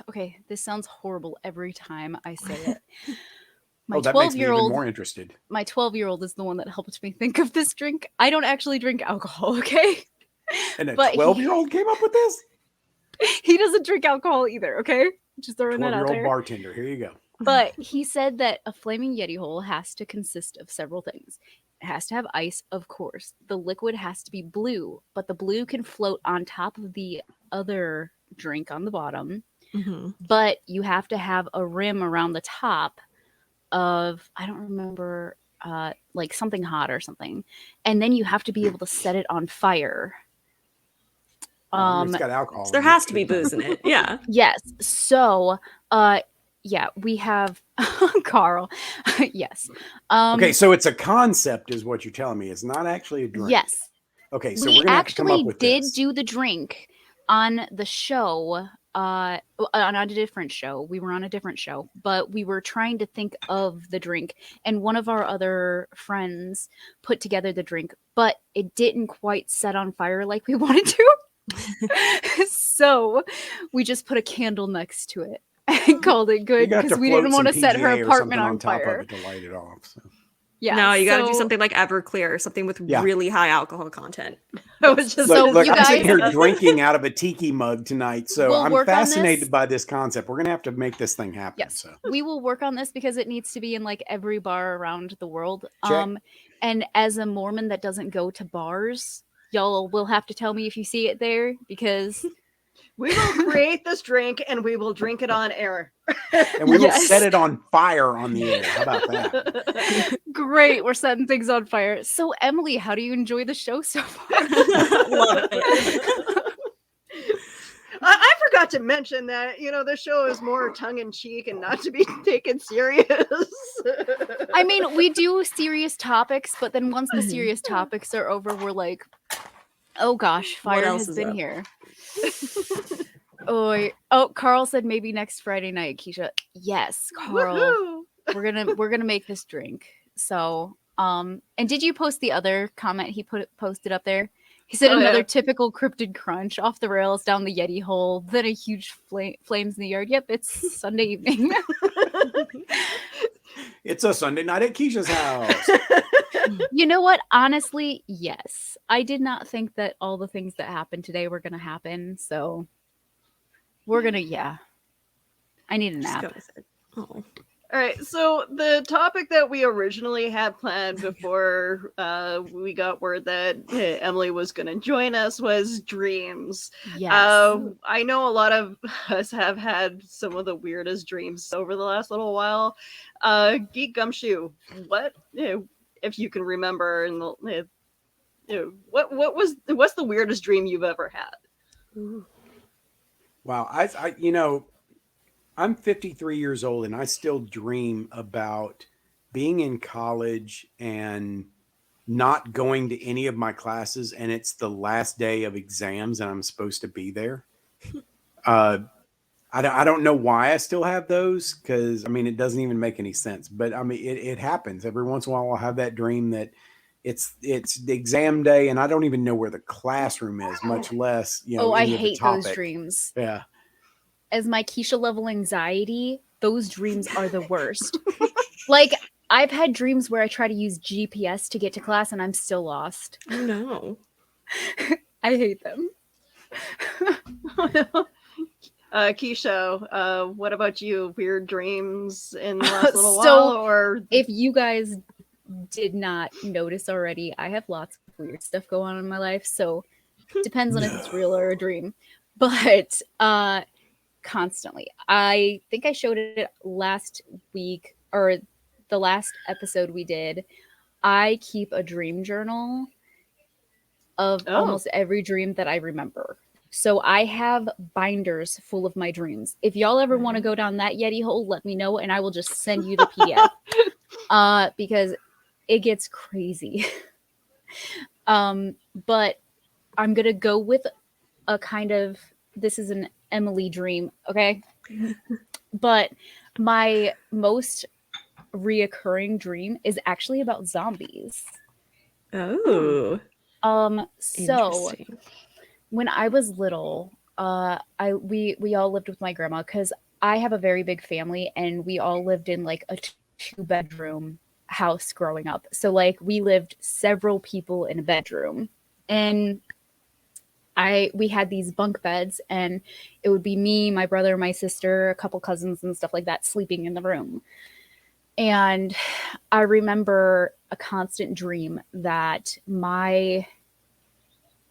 okay, this sounds horrible every time I say it. My That makes me even 12-year-old more interested. my 12-year-old is the one that helped me think of this drink. I don't actually drink alcohol, okay? And a But 12-year-old came up with this? he doesn't drink alcohol either, okay? Just throwing that out 12-year-old there. bartender. Here you go. But he said that a flaming Yeti hole has to consist of several things. It has to have ice, of course. The liquid has to be blue, but the blue can float on top of the other drink on the bottom. Mm-hmm. But you have to have a rim around the top of, I don't remember, like something hot or something. And then you have to be able to set it on fire. It's got alcohol. So there in it. has to be booze in it. Yeah. Yes. So, yeah, we have Carl. Yes. Okay, so it's a concept, is what you're telling me. It's not actually a drink. Yes. Okay, so We we're gonna have to come up actually with did this. do the drink on the show, on a different show. We were on a different show, but we were trying to think of the drink, and one of our other friends put together the drink, but it didn't quite set on fire like we wanted to. So we just put a candle next to it and called it good You're gonna have because to we float didn't want to some set her PGA or apartment something on top fire. of it to light it off. So. Yeah. No, you got to do so- something like Everclear, something with Yeah. really high alcohol content. I was just So Look, you I'm sitting here guys- drinking out of a tiki mug tonight, so We'll I'm work on fascinated this. by this concept. We're gonna have to make this thing happen. Yes, So. we will work on this because it needs to be in like every bar around the world. Check. And as a Mormon that doesn't go to bars, y'all will have to tell me if you see it there because we will create this drink and we will drink it on air. And we will Yes. set it on fire on the air. How about that? great, we're setting things on fire. So Emily, how do you enjoy the show so far? Love it. I forgot to mention that, the show is more tongue in cheek and not to be taken serious. I mean, we do serious topics, but then once the serious topics are over, we're like, oh gosh, What fire else has is been up? here. Oh, Carl said maybe next Friday night, Keisha. Yes, Carl. Woohoo! We're gonna make this drink. So, and did you post the other comment he posted up there? He said Oh, another yeah. typical cryptid crunch off the rails down the Yeti hole, then a huge flames in the yard. Yep, it's Sunday evening. It's a Sunday night at Keisha's house. You know what? Honestly, yes. I did not think that all the things that happened today were gonna happen. So we're gonna, yeah. I need a Just nap. go with it. Oh. All right, so the topic that we originally had planned before we got word that Emily was going to join us was dreams. Yes. I know a lot of us have had some of the weirdest dreams over the last little while. Geek Gumshoe, what, if you can remember, what's the weirdest dream you've ever had? Wow, I'm 53 years old and I still dream about being in college and not going to any of my classes, and it's the last day of exams and I'm supposed to be there. I don't know why I still have those, because it doesn't even make any sense, but it happens every once in a while. I'll have that dream that it's the exam day and I don't even know where the classroom is, much less I any of the hate those topic. dreams. Yeah. As my Keisha level anxiety, those dreams are the worst. Like, I've had dreams where I try to use GPS to get to class and I'm still lost. Oh no. I hate them. Keisha, what about you? Weird dreams in the last little So, while? Or If you guys did not notice already, I have lots of weird stuff going on in my life, so depends on if it's real or a dream. But constantly. I think I showed it last week or the last episode we did. I keep a dream journal of almost every dream that I remember. So I have binders full of my dreams. If y'all ever want to go down that Yeti hole, let me know and I will just send you the PDF. Because it gets crazy. But I'm gonna go with a kind of, this is an Emily dream, okay? But my most reoccurring dream is actually about zombies. Oh, So interesting. when I was little, we all lived with my grandma because I have a very big family and we all lived in like a 2-bedroom house growing up. So like we lived several people in a bedroom. And we had these bunk beds and it would be me, my brother, my sister, a couple cousins and stuff like that sleeping in the room. And I remember a constant dream that my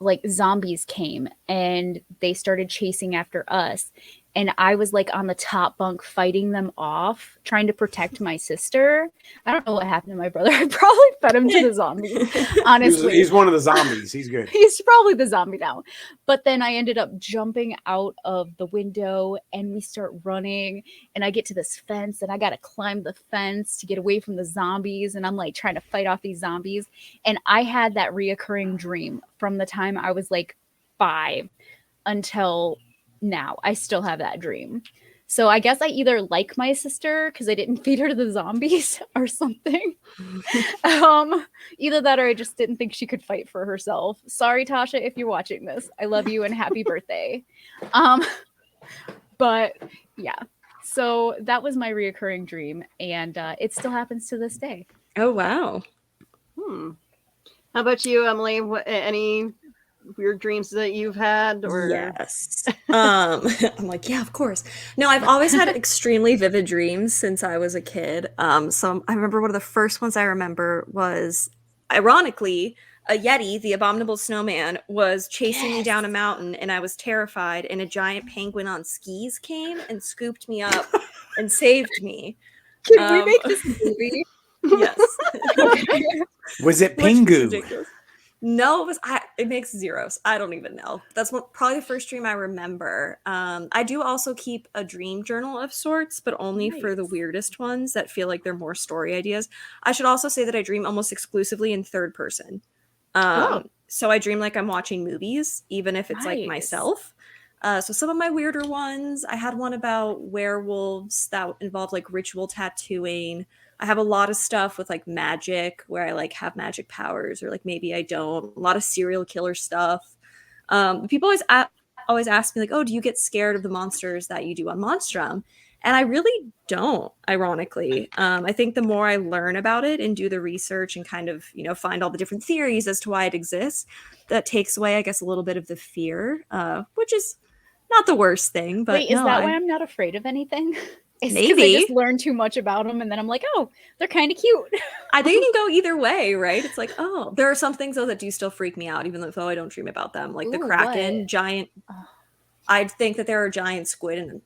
like zombies came and they started chasing after us, and I was like on the top bunk fighting them off, trying to protect my sister. I don't know what happened to my brother. I probably fed him to the zombies, honestly. He's one of the zombies. He's good. He's probably the zombie now. But then I ended up jumping out of the window and we start running, and I get to this fence and I got to climb the fence to get away from the zombies, and I'm like trying to fight off these zombies. And I had that reoccurring dream from the time I was like 5 until now. I still have that dream. So I guess I either like my sister because I didn't feed her to the zombies or something. Either that or I just didn't think she could fight for herself. Sorry, Tasha, if you're watching this. I love you and happy birthday. But yeah. So that was my reoccurring dream, and it still happens to this day. Oh, wow. How about you, Emily? Any weird dreams that you've had? Or Yes. I'm like, yeah, of course. No, I've always had extremely vivid dreams since I was a kid. So I remember one of the first ones I remember was, ironically, a Yeti, the abominable snowman, was chasing me down a mountain, and I was terrified, and a giant penguin on skis came and scooped me up and saved me. Can we make this movie? Yes. Okay. Was it Which was Pingu? ridiculous. No, it makes zeros. I don't even know. That's probably the first dream I remember. I do also keep a dream journal of sorts, but only for the weirdest ones that feel like they're more story ideas. I should also say that I dream almost exclusively in third person. So I dream like I'm watching movies, even if it's like myself. So some of my weirder ones, I had one about werewolves that involved like ritual tattooing. I have a lot of stuff with like magic where I like have magic powers, or like maybe I don't. A lot of serial killer stuff. People always ask me like, "Oh, do you get scared of the monsters that you do on Monstrum?" And I really don't, ironically. I think the more I learn about it and do the research and kind of, find all the different theories as to why it exists, that takes away, I guess, a little bit of the fear, which is not the worst thing. But wait, is that why I'm not afraid of anything? It's because I just learned too much about them, and then I'm like, oh, they're kind of cute. I think it can go either way, right? It's like, oh, there are some things though that do still freak me out, even though I don't dream about them. Like the Kraken, giant. I think that there are giant squid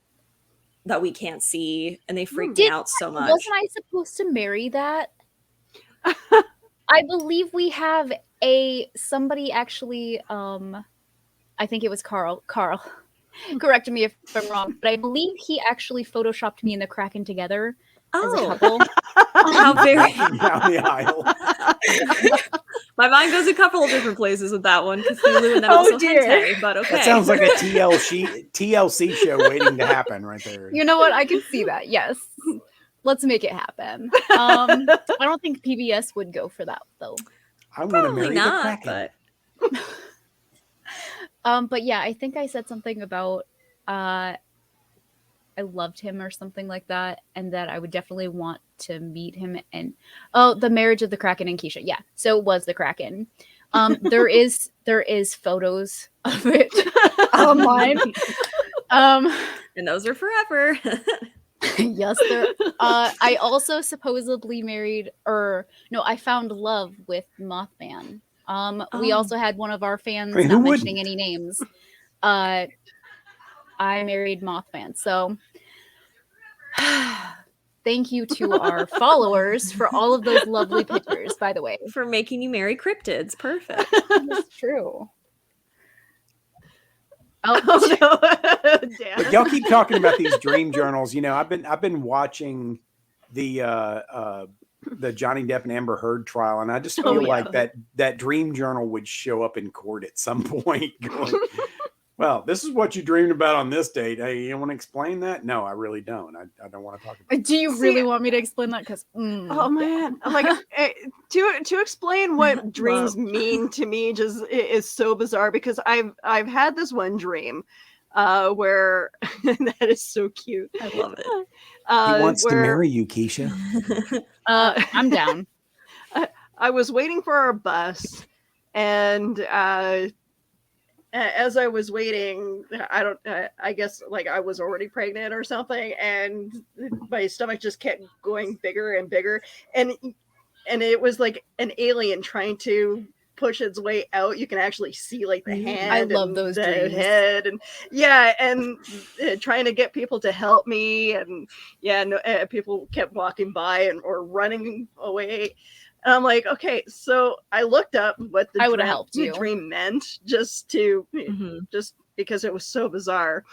that we can't see, and they freak me out so much. Wasn't I supposed to marry that? I believe we have somebody actually. I think it was Carl. Correct me if I'm wrong, but I believe he actually photoshopped me and the Kraken together as a couple. How very down the aisle. My mind goes a couple of different places with that one. Cthulhu and then also hentai, but okay. That sounds like a TLC show waiting to happen right there. You know what? I can see that. Yes. Let's make it happen. I don't think PBS would go for that though. I want to marry the Kraken. But yeah, I think I said something about I loved him or something like that, and that I would definitely want to meet him. And the marriage of the Kraken and Keisha. Yeah, so it was the Kraken. There is photos of it online. And those are forever. Yes, there. I also supposedly I found love with Mothman. We also had one of our fans, not mentioning any names. I married Mothman. So thank you to our followers for all of those lovely pictures, by the way. For making you marry cryptids. Perfect. That's true. Oh no. But y'all keep talking about these dream journals. I've been watching the the Johnny Depp and Amber Heard trial, and I just Oh, feel yeah. like that dream journal would show up in court at some point going, well, this is what you dreamed about on this date. Hey, you want to explain that? No, I really don't. I don't want to talk about it. Do you really want me to explain that? Because Oh man, I'm like to explain what dreams mean to me just is so bizarre because I've had this one dream where that is so cute. I love it. He wants to where marry you, Keisha. I'm down. I was waiting for our bus, and as I was waiting, I guess like I was already pregnant or something, and my stomach just kept going bigger and bigger, and it was like an alien trying to push its way out. You can actually see like the hand. I love and those the dreams. head, and and trying to get people to help me, and people kept walking by or running away. And I'm like, okay, so I looked up what the dream meant just because it was so bizarre.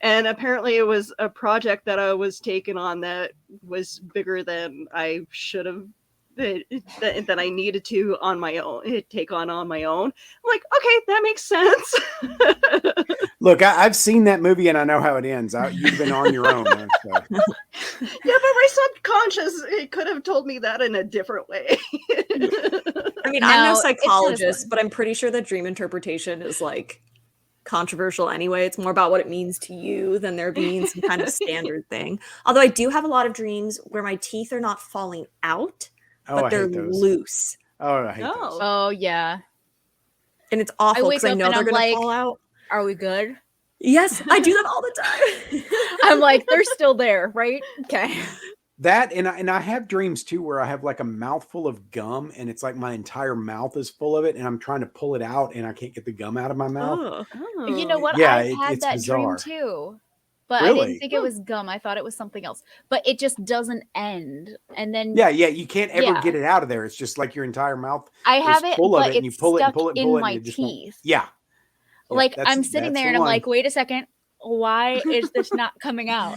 And apparently it was a project that I was taking on that was bigger than I should have, that I needed to take on my own. I'm like, okay, that makes sense. Look, I've seen that movie and I know how it ends. You've been on your own. Yeah, but my subconscious, it could have told me that in a different way. I mean, I'm no psychologist, but I'm pretty sure that dream interpretation is like controversial anyway. It's more about what it means to you than there being some kind of standard thing. Although I do have a lot of dreams where my teeth are not falling out, but they're loose. Oh, I hate those. Oh, yeah. And it's awful because I know they're going to fall out. Are we good? Yes, I do that all the time. I'm like, they're still there, right? Okay. That and I have dreams too where I have like a mouthful of gum and it's like my entire mouth is full of it and I'm trying to pull it out and I can't get the gum out of my mouth. Oh. You know what? Yeah, I had that bizarre. dream too. But Really? I didn't think it was gum. I thought it was something else. But it just doesn't end. And then you can't ever get it out of there. It's just like your entire mouth is full of it and you pull it and pull it and pull it. My and it teeth. Yeah. Like I'm sitting there and I'm like, wait a second, why is this not coming out?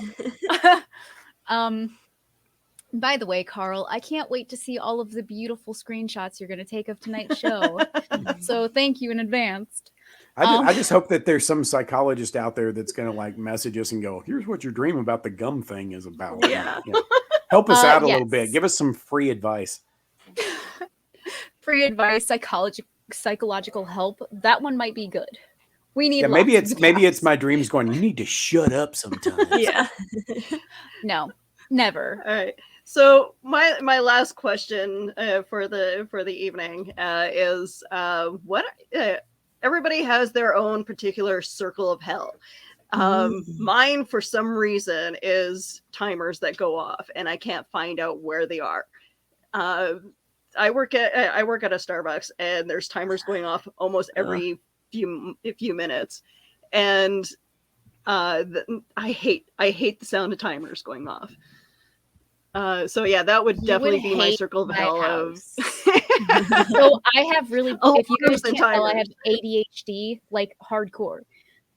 By the way, Carl, I can't wait to see all of the beautiful screenshots you're going to take of tonight's show. So thank you in advance. I just hope that there's some psychologist out there that's going to like message us and go, here's what your dream about the gum thing is about. Yeah. Help us out a little bit. Give us some free advice. Free advice, psychological help. That one might be good. We need maybe it's my dreams going, you need to shut up sometimes. Yeah. No, never. All right. So my last question for the evening is what everybody has their own particular circle of hell. Mine, for some reason, is timers that go off, and I can't find out where they are. I work at a Starbucks, and there's timers going off almost every few minutes, and I hate the sound of timers going off. So yeah, that would definitely be my circle of hell. So I have really, if you guys can't tell, I have ADHD, like hardcore.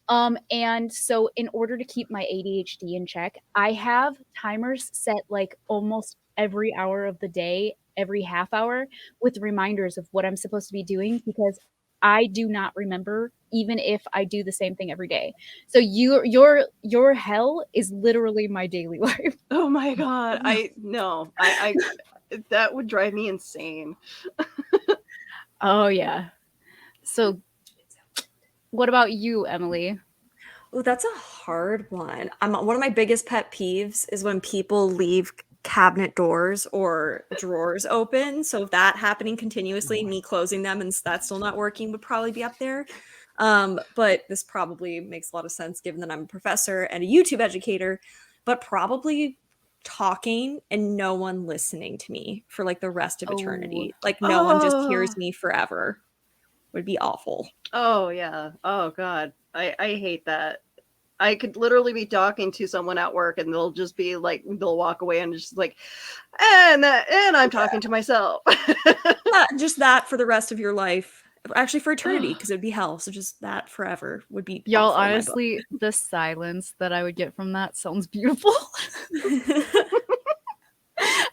And so in order to keep my ADHD in check, I have timers set like almost every hour of the day, every half hour, with reminders of what I'm supposed to be doing, because I do not remember, even if I do the same thing every day. So your hell is literally my daily life. Oh my God. I that would drive me insane. Oh yeah. So what about you, Emily? Oh, that's a hard one. One of my biggest pet peeves is when people leave cabinet doors or drawers open. So if that happening continuously, me closing them and that still not working would probably be up there. But this probably makes a lot of sense given that I'm a professor and a YouTube educator, but probably talking and no one listening to me for like the rest of eternity. Like no one just hears me forever would be awful. Oh yeah. Oh God. I hate that. I could literally be talking to someone at work and they'll just be like, they'll walk away and just like, and I'm talking to myself. Just that for the rest of your life. Actually, for eternity, because it'd be hell. So just that forever would be. Y'all, honestly, the silence that I would get from that sounds beautiful.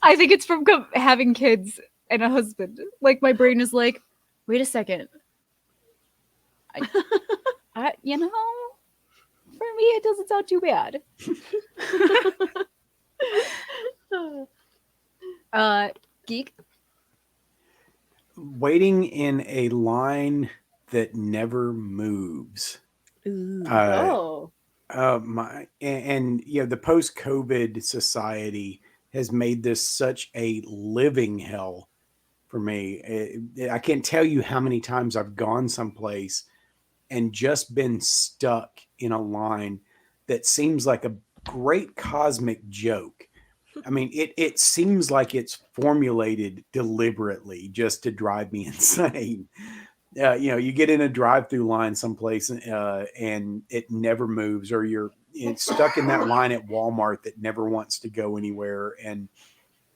I think it's from having kids and a husband. Like my brain is like, wait a second. You know, for me, it doesn't sound too bad. Geek. Waiting in a line that never moves. Oh. The post-COVID society has made this such a living hell for me. I can't tell you how many times I've gone someplace and just been stuck in a line that seems like a great cosmic joke. I mean, it seems like it's formulated deliberately just to drive me insane. You get in a drive-through line someplace and it never moves, or you're stuck in that line at Walmart that never wants to go anywhere. And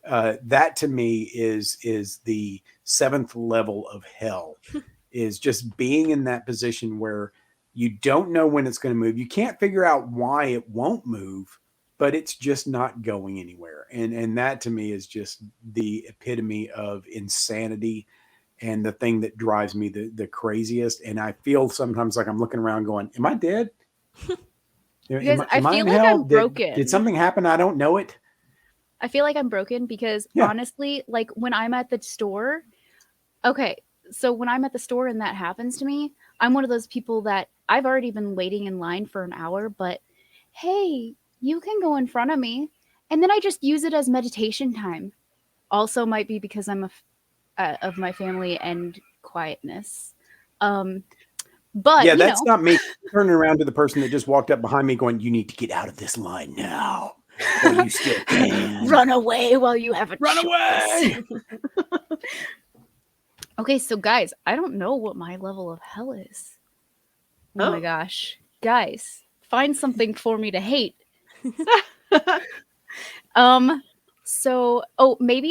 that to me is the seventh level of hell, is just being in that position where you don't know when it's going to move. You can't figure out why it won't move, but it's just not going anywhere. And that to me is just the epitome of insanity and the thing that drives me the craziest. And I feel sometimes like I'm looking around going, am I dead? Guys, I feel in like hell? I'm broken. Did something happen? I don't know it. I feel like I'm broken because honestly, like when I'm at the store, okay, so when I'm at the store and that happens to me, I'm one of those people that I've already been waiting in line for an hour, but hey, you can go in front of me. And then I just use it as meditation time. Also might be because I'm of my family and quietness. But yeah, that's not me turning around to the person that just walked up behind me going, you need to get out of this line now. Well, you still can. Run away while you have a Run choice. away. Okay, so guys, I don't know what my level of hell is. Oh my gosh. Guys, find something for me to hate. Maybe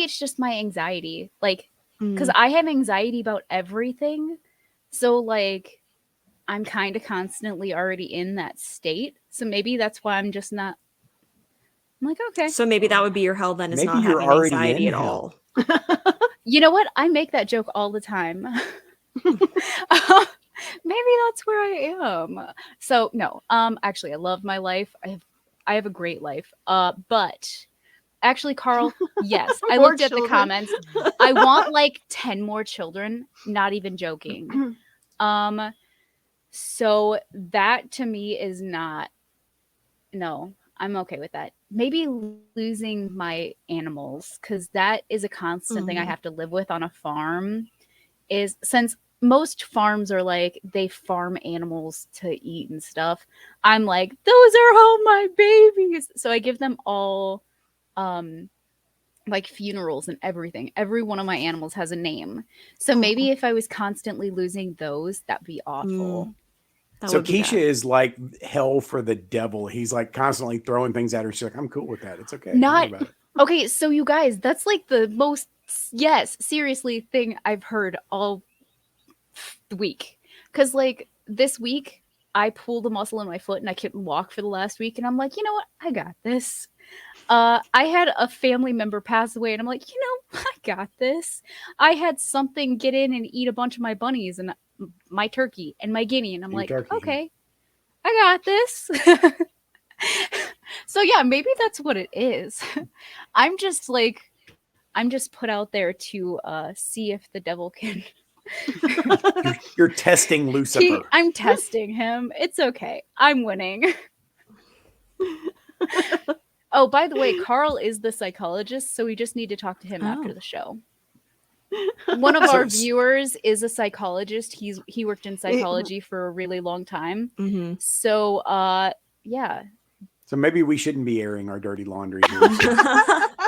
it's just my anxiety. Like, because I have anxiety about everything. So like I'm kind of constantly already in that state. So maybe that's why I'm just not. I'm like, okay. So maybe that would be your hell then, is Maybe not you're having already anxiety in at hell. all. You know what? I make that joke all the time. Maybe that's where I am. So no, actually I love my life. I have a great life. But actually, Carl, yes, I looked at the comments. I want like 10 more children, not even joking. So that to me is not, no, I'm okay with that. Maybe losing my animals, because that is a constant thing I have to live with on a farm. Is since most farms are like they farm animals to eat and stuff, I'm like, those are all my babies. So I give them all like funerals and everything. Every one of my animals has a name. So maybe if I was constantly losing those, that'd be awful. So Keisha is like hell for the devil. He's like constantly throwing things at her. She's like, I'm cool with that. It's okay. Not okay. So you guys, that's like the most seriously thing I've heard all week. Because like this week, I pulled a muscle in my foot and I couldn't walk for the last week. And I'm like, you know what? I got this. I had a family member pass away, and I'm like, you know, I got this. I had something get in and eat a bunch of my bunnies and my turkey and my guinea, and I'm like, okay, I got this. So yeah, maybe that's what it is. I'm just put out there to see if the devil can. You're testing Lucifer. I'm testing him. It's okay. I'm winning. Oh, by the way, Carl is the psychologist, so we just need to talk to him after the show. One of our viewers is a psychologist. He worked in psychology for a really long time. So, yeah. So maybe we shouldn't be airing our dirty laundry here.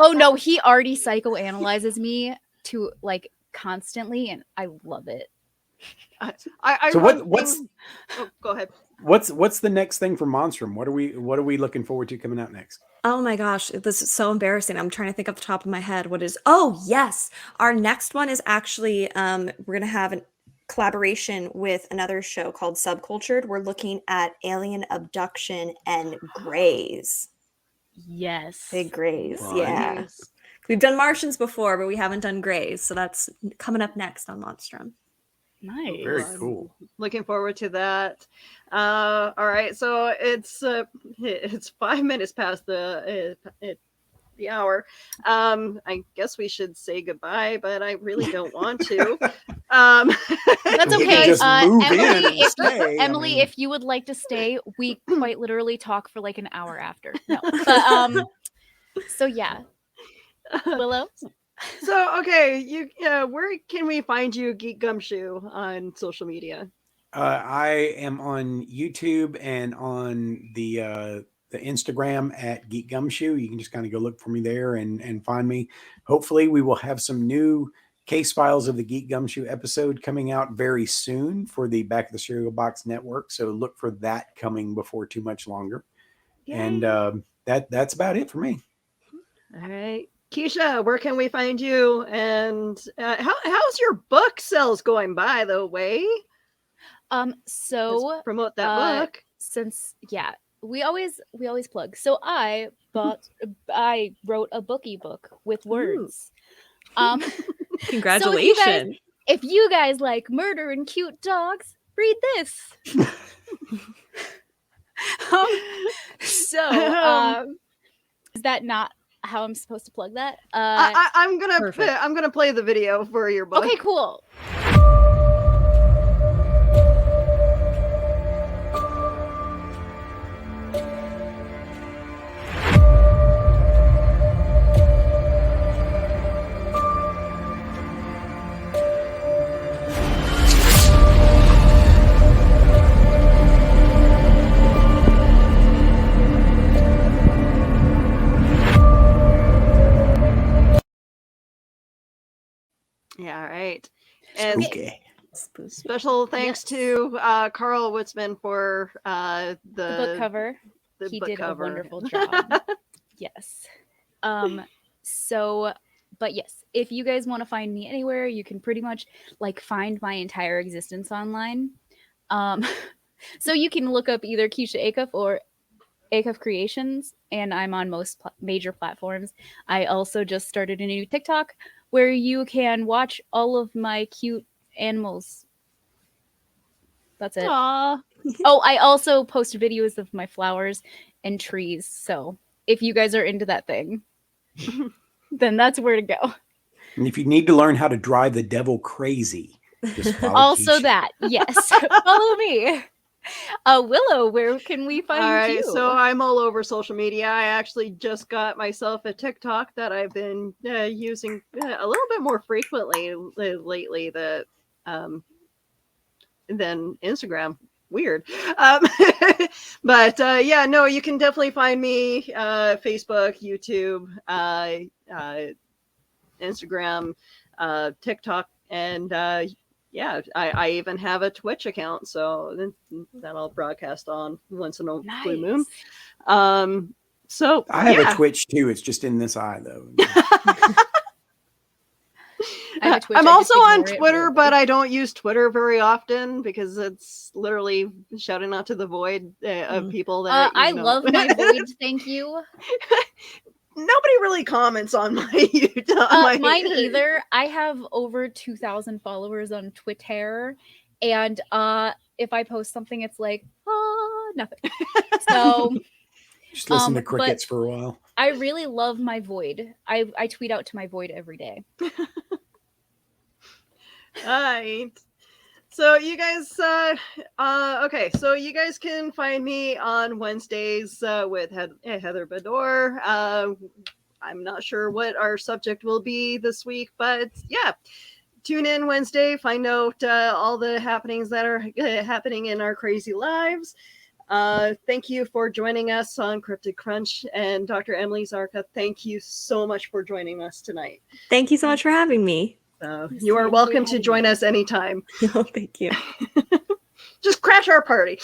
Oh no, he already psychoanalyzes me to like constantly, and I love it. Go ahead. What's the next thing for Monstrum? What are we looking forward to coming out next? Oh my gosh, this is so embarrassing. I'm trying to think off the top of my head what is. Oh yes, our next one is actually we're gonna have a collaboration with another show called Subcultured. We're looking at alien abduction and greys. Yes, big greys. Yeah, We've done Martians before, but we haven't done Greys, so that's coming up next on Monstrum. Nice. Very cool. Looking forward to that. All right, so it's 5 minutes past the hour. I guess we should say goodbye, but I really don't want to. That's We okay. could just move in Emily, and stay. I Emily, mean- if you would like to stay, we quite literally talk for like an hour after. No, but so yeah, Willow. So okay, where can we find you, Geek Gumshoe, on social media? I am on YouTube and on the Instagram at Geek Gumshoe. You can just kind of go look for me there and find me. Hopefully, we will have some new case files of the Geek Gumshoe episode coming out very soon for the Back of the Cereal Box Network. So look for that coming before too much longer. Yay. And that's about it for me. All right. Keisha, where can we find you? And how's your book sales going, by the way? So Let's promote that book. Since we always plug. So I wrote a bookie book with words. Congratulations. So if you guys like murder and cute dogs, read this. Is that not how I'm supposed to plug that? I'm gonna play the video for your book. Okay, cool. Yeah, all right. And Okay. special thanks to Carl Witzman for The book cover. the He book did cover. a wonderful job. Yes. But yes, if you guys want to find me anywhere, you can pretty much like find my entire existence online. So you can look up either Keisha Acuff or Acuff Creations, and I'm on most major platforms. I also just started a new TikTok where you can watch all of my cute animals. That's it. Aw. Oh, I also post videos of my flowers and trees. So if you guys are into that thing, then that's where to go. And if you need to learn how to drive the devil crazy, just follow Also Keisha. that, yes. Follow me. Willow, where can we find All right, you? so I'm all over social media. I actually just got myself a TikTok that I've been using a little bit more frequently lately than Instagram. Weird. But yeah, no, you can definitely find me Facebook, YouTube, Instagram, TikTok, and yeah, I even have a Twitch account, so that I'll broadcast on once in a blue moon. So I have a Twitch too. It's just in this eye though. I'm also on Twitter, but I don't use Twitter very often because it's literally shouting out to the void of people that I love my void. Thank you. Nobody really comments on my mine either. I have over 2,000 followers on Twitter, and if I post something, it's like nothing. So just listen to crickets for a while. I really love my void. I tweet out to my void every day. All right. So you guys, okay. So you guys can find me on Wednesdays with Heather Bador. I'm not sure what our subject will be this week, but yeah, tune in Wednesday. Find out all the happenings that are happening in our crazy lives. Thank you for joining us on Cryptid Crunch, and Dr. Emily Zarka. Thank you so much for joining us tonight. Thank you so much for having me. You are welcome to join us anytime. Oh, thank you. Just crash our party.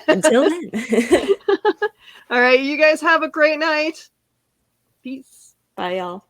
Until then. All right, you guys have a great night. Peace. Bye, y'all.